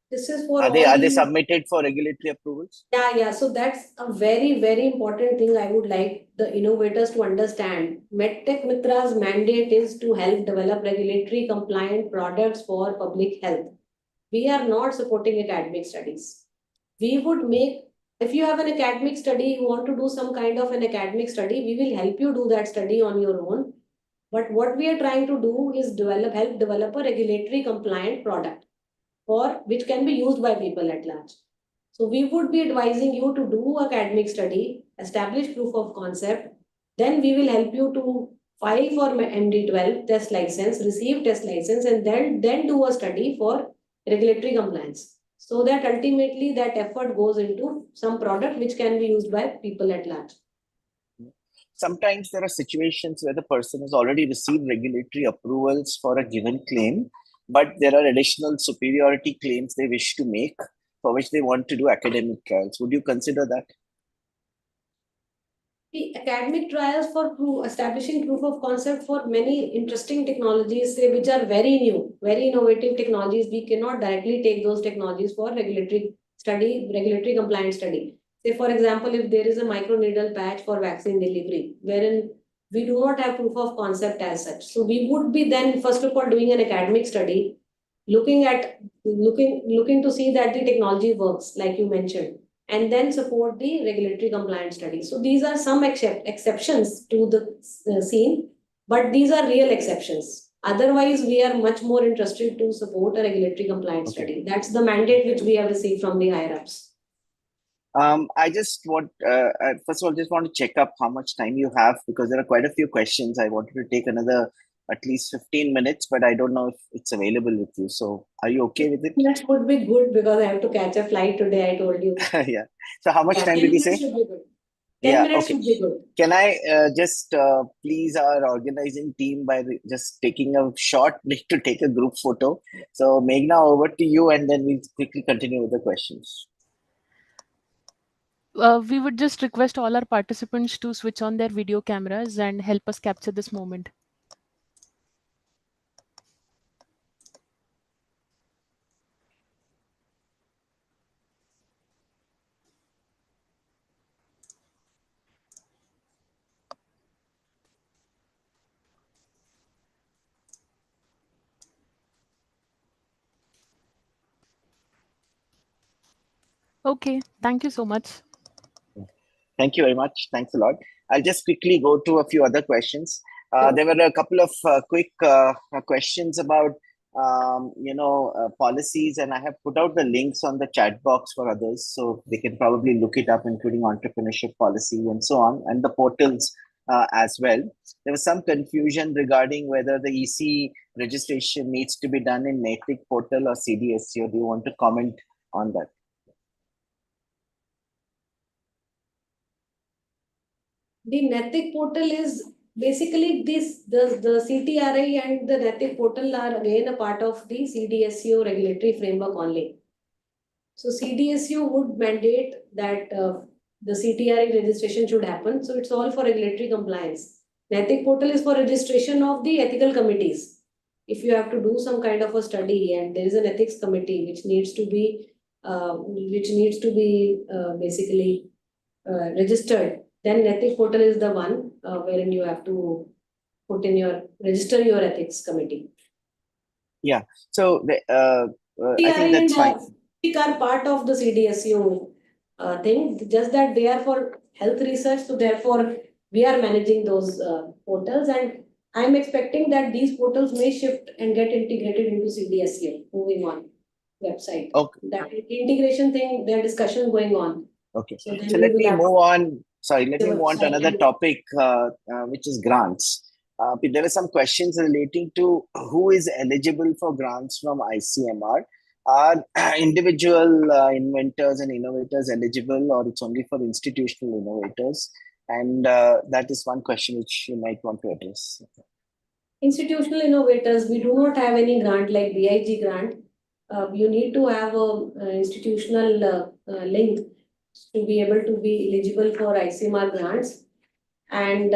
This is for are they submitted for regulatory approvals? Yeah. So that's a very, very important thing I would like the innovators to understand. MedTech Mitra's mandate is to help develop regulatory compliant products for public health. We are not supporting academic studies. We would make, if you have an academic study, you want to do some kind of an academic study, we will help you do that study on your own. But what we are trying to do is help develop a regulatory compliant product for which can be used by people at large. So we would be advising you to do academic study, establish proof of concept, then we will help you to file for MD12 test license, receive test license, and then do a study for regulatory compliance. So that ultimately that effort goes into some product which can be used by people at large. Sometimes there are situations where the person has already received regulatory approvals for a given claim, but there are additional superiority claims they wish to make for which they want to do academic trials. Would you consider that? The academic trials for establishing proof of concept for many interesting technologies, say, which are very new, very innovative technologies, we cannot directly take those technologies for regulatory compliance study. Say, for example, if there is a microneedle patch for vaccine delivery, wherein we do not have proof of concept as such. So we would be then, first of all, doing an academic study, looking to see that the technology works, like you mentioned, and then support the regulatory compliance study. So these are some exceptions to the scene, but these are real exceptions. Otherwise, we are much more interested to support a regulatory compliance study. That's the mandate which we have received from the higher ups. I just want, first of all, just want to check up how much time you have because there are quite a few questions. I wanted to take another at least 15 minutes, but I don't know if it's available with you. So are you okay with it? That would be good because I have to catch a flight today, I told you. Yeah. So how much time did you say? Should be good. 10 minutes should be good. Can I just please our organizing team by just taking a short break to take a group photo? So Meghna, over to you and then we'll quickly continue with the questions. We would just request all our participants to switch on their video cameras and help us capture this moment. Okay, thank you so much. Thank you very much. Thanks a lot. I'll just quickly go to a few other questions. There were a couple of quick questions about policies, and I have put out the links on the chat box for others, so they can probably look it up, including entrepreneurship policy and so on, and the portals as well. There was some confusion regarding whether the EC registration needs to be done in NATIC portal or CDSCO. Do you want to comment on that? The NATIC portal is basically the CTRI and the NATIC portal are again a part of the CDSCO regulatory framework only. So CDSCO would mandate that the CTRI registration should happen. So it's all for regulatory compliance. NATIC portal is for registration of the ethical committees. If you have to do some kind of a study and there is an ethics committee which needs to be basically registered, then NATIC portal is the one wherein you have to register your ethics committee. Yeah. So I think that's fine. Are part of the CDSCO thing, just that they are for health research. So therefore, we are managing those portals, and I'm expecting that these portals may shift and get integrated into CDSCO. Moving on, website. Okay. That integration thing, their discussion going on. Okay. So let me move on. Sorry, let me move on to another topic, which is grants. There are some questions relating to who is eligible for grants from ICMR. Are individual inventors and innovators eligible, or it's only for institutional innovators? And that is one question which you might want to address. Institutional innovators, we do not have any grant like BIG grant. You need to have a institutional link to be able to be eligible for ICMR grants. And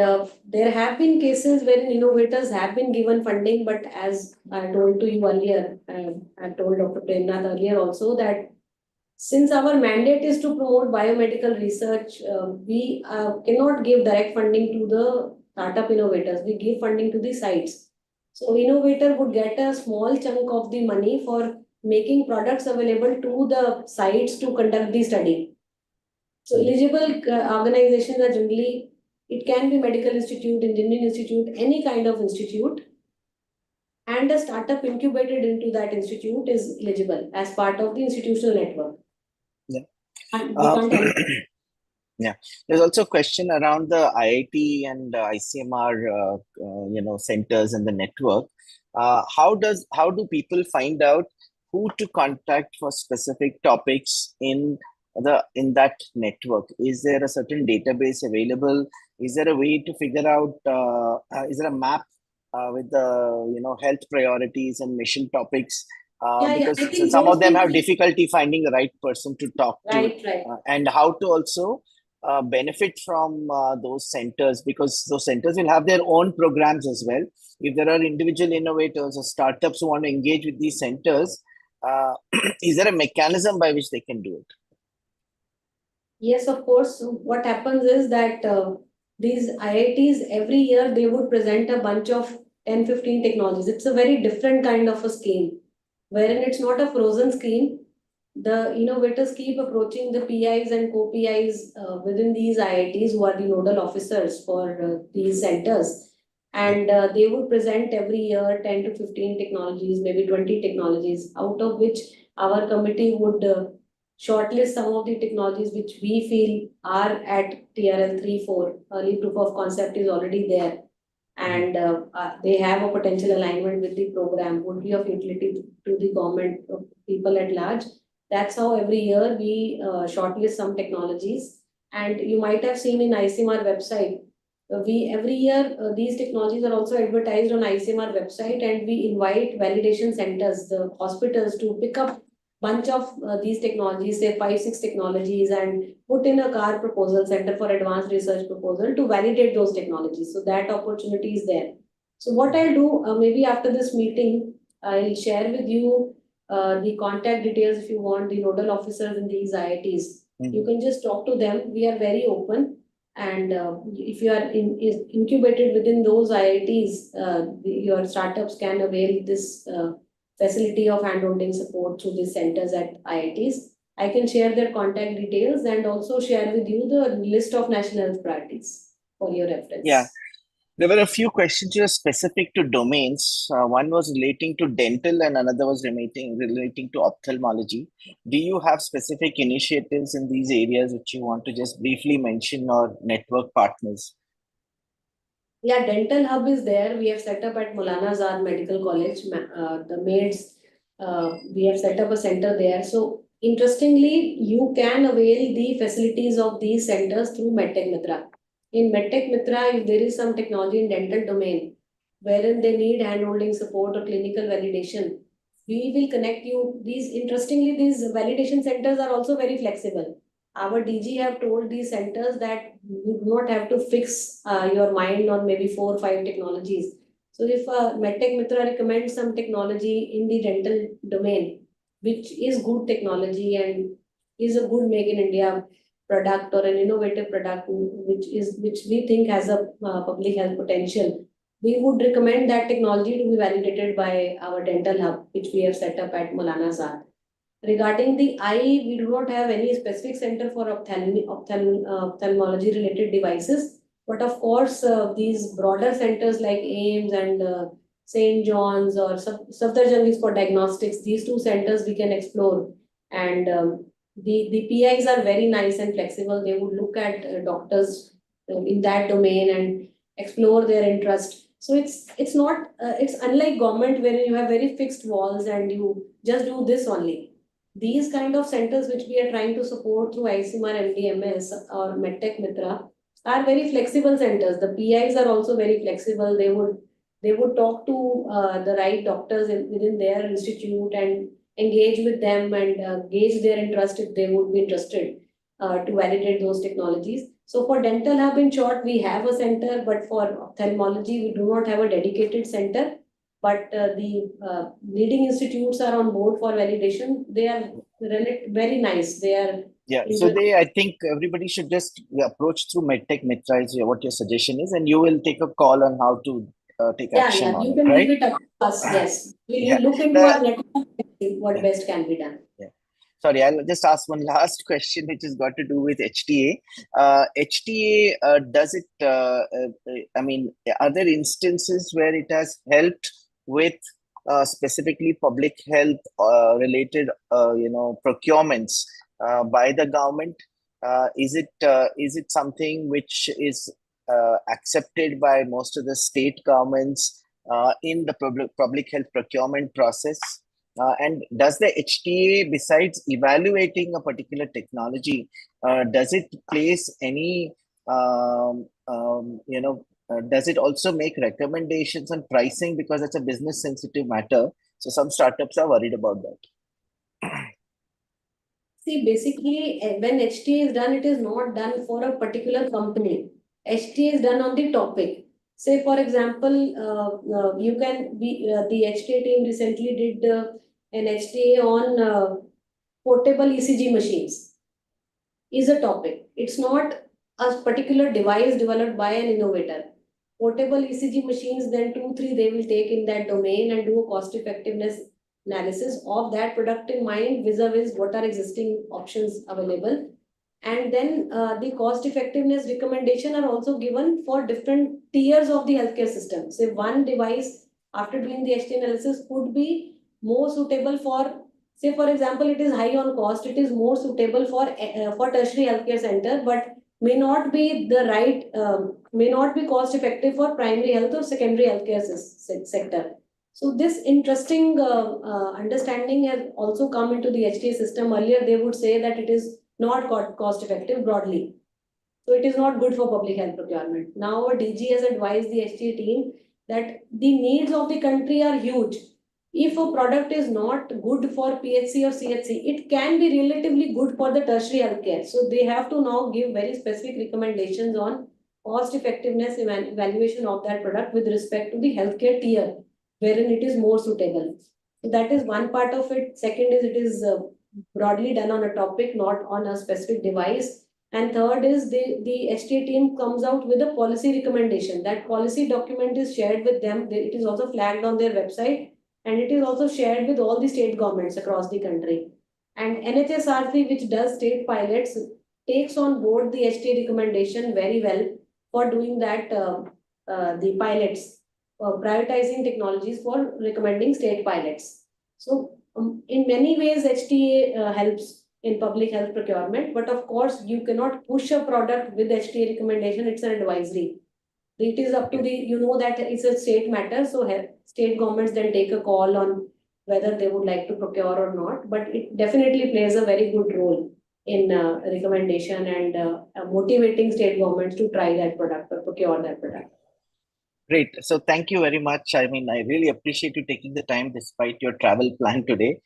there have been cases wherein innovators have been given funding, but as I told to you earlier, I told Dr. Premnath earlier also that since our mandate is to promote biomedical research, we cannot give direct funding to the startup innovators. We give funding to the sites. So innovator would get a small chunk of the money for making products available to the sites to conduct the study. So eligible organizations are generally, it can be medical institute, engineering institute, any kind of institute, and a startup incubated into that institute is eligible as part of the institutional network. Yeah. Yeah. There's also a question around the IIT and ICMR, centers and the network. How do people find out who to contact for specific topics in that network? Is there a certain database available? Is there a way to figure out? Is there a map with the health priorities and mission topics? Because some of them have difficulty finding the right person to talk to, and how to also benefit from those centers, because those centers will have their own programs as well. If there are individual innovators or startups who want to engage with these centers, is there a mechanism by which they can do it? Yes, of course. What happens is that these IITs every year they would present a bunch of 10-15 technologies. It's a very different kind of a scheme, wherein it's not a frozen scheme. The innovators keep approaching the PIs and co-PIs within these IITs who are the nodal officers for these centers. And they would present every year 10 to 15 technologies, maybe 20 technologies, out of which our committee would shortlist some of the technologies which we feel are at TRL 3-4. Early proof of concept is already there. And they have a potential alignment with the program, would be of utility to the government, people at large. That's how every year we shortlist some technologies. And you might have seen in ICMR website, every year these technologies are also advertised on ICMR website, and we invite validation centers, the hospitals, to pick up bunch of these technologies, say 5-6 technologies, and put in a CAR proposal, Center for Advanced Research proposal, to validate those technologies. So that opportunity is there. So what I'll do, maybe after this meeting, I'll share with you the contact details if you want, the nodal officers in these IITs. You can just talk to them. We are very open. And if you are incubated within those IITs, your startups can avail this facility of handholding support through these centers at IITs. I can share their contact details and also share with you the list of national health priorities for your reference. Yeah. There were a few questions here specific to domains. One was relating to dental and another was relating to ophthalmology. Do you have specific initiatives in these areas which you want to just briefly mention, or network partners? Yeah, dental hub is there. We have set up at Maulana Azad Medical College. The maids, we have set up a center there. So interestingly, you can avail the facilities of these centers through MedTech Mitra. In MedTech Mitra, if there is some technology in dental domain, wherein they need handholding support or clinical validation, we will connect you. Interestingly, these validation centers are also very flexible. Our DG have told these centers that you do not have to fix your mind on maybe 4 or 5 technologies. So if MedTech Mitra recommends some technology in the dental domain, which is good technology and is a good make in India product or an innovative product which we think has a public health potential, we would recommend that technology to be validated by our dental hub, which we have set up at Maulana Azad. Regarding the eye, we do not have any specific center for ophthalmology related devices, But of course, these broader centers like AIIMS and St. John's or Safdarjung is for diagnostics. These two centers we can explore. And the PIs are very nice and flexible. They would look at doctors in that domain and explore their interest. So it's not it's unlike government where you have very fixed walls and you just do this only. These kind of centers which we are trying to support through ICMR, MDMS or MedTech Mitra are very flexible centers. The PIs are also very flexible. They would talk to the right doctors within their institute and engage with them and gauge their interest if they would be interested to validate those technologies. So for dental hub in short, we have a center, but for ophthalmology, we do not have a dedicated center. But the leading institutes are on board for validation. They are very nice. They are So I think everybody should just approach through MedTech Mitra is what your suggestion is, and you will take a call on how to take action on you it, can right? leave it up to us. Yes, we look into our network what best can be done. Sorry, I'll just ask one last question, which has got to do with HTA. HTA, does it, I mean, are there instances where it has helped with specifically public health related, procurements by the government? Is it something which is accepted by most of the state governments in the public health procurement process? And does the HTA, besides evaluating a particular technology, does it place any, does it also make recommendations on pricing, because it's a business sensitive matter? So some startups are worried about that. See, basically, when HTA is done, it is not done for a particular company. HTA is done on the topic. Say, for example, the HTA team recently did an HTA on portable ECG machines. Is a topic. It's not a particular device developed by an innovator. Portable ECG machines, then 2-3 they will take in that domain and do a cost effectiveness analysis of that product in mind vis-a-vis what are existing options available. And then the cost effectiveness recommendation are also given for different tiers of the healthcare system. Say one device after doing the HTA analysis could be more suitable for, say for example, it is high on cost, it is more suitable for tertiary healthcare center, but may not be the right, may not be cost effective for primary health or secondary healthcare sector. So this interesting understanding has also come into the HTA system. Earlier they would say that it is not cost effective broadly. So it is not good for public health procurement. Now our DG has advised the HTA team that the needs of the country are huge. If a product is not good for PHC or CHC, it can be relatively good for the tertiary healthcare. So they have to now give very specific recommendations on cost effectiveness evaluation of that product with respect to the healthcare tier, wherein it is more suitable. So that is one part of it. Second is it is broadly done on a topic, not on a specific device. And third is the HTA team comes out with a policy recommendation. That policy document is shared with them. It is also flagged on their website. And it is also shared with all the state governments across the country. And NHSRC, which does state pilots, takes on board the HTA recommendation very well for doing that, the pilots, prioritizing technologies for recommending state pilots. So in many ways, HTA helps in public health procurement, but of course, you cannot push a product with HTA recommendation, it's an advisory. It is up to the, that it's a state matter, so state governments then take a call on whether they would like to procure or not, but it definitely plays a very good role in recommendation and motivating state governments to try that product or procure that product. Great. So thank you very much. I mean, I really appreciate you taking the time despite your travel plan today.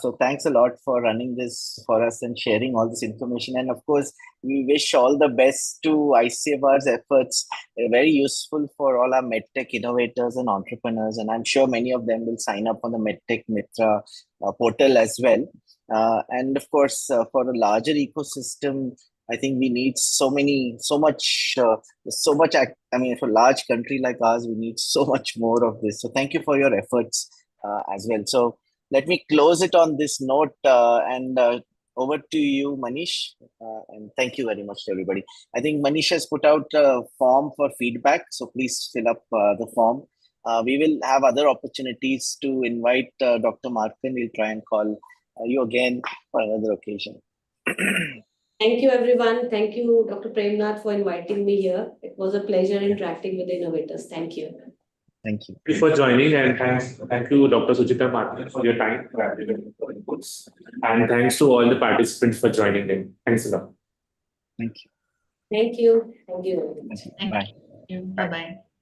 So thanks a lot for running this for us and sharing all this information. And of course, we wish all the best to ICMR's efforts. They're very useful for all our MedTech innovators and entrepreneurs. And I'm sure many of them will sign up on the MedTech Mitra portal as well. And of course, for a larger ecosystem, I think we need so much, I mean, for a large country like ours, we need so much more of this. So thank you for your efforts as well. So let me close it on this note and Over to you, Manish, and thank you very much to everybody. I think Manish has put out a form for feedback, so please fill up the form. We will have other opportunities to invite Dr. Markan. We'll try and call you again for another occasion. Thank you, everyone. Thank you, Dr. Premnath, for inviting me here. It was a pleasure interacting with the innovators. Thank you. Thank you. Thank you for joining, and thank you, Dr. Suchita Markan, for your time and inputs. And thanks to all the participants for joining in. Thanks a lot. Thank you. Thank you. Thank you. Bye. Bye-bye.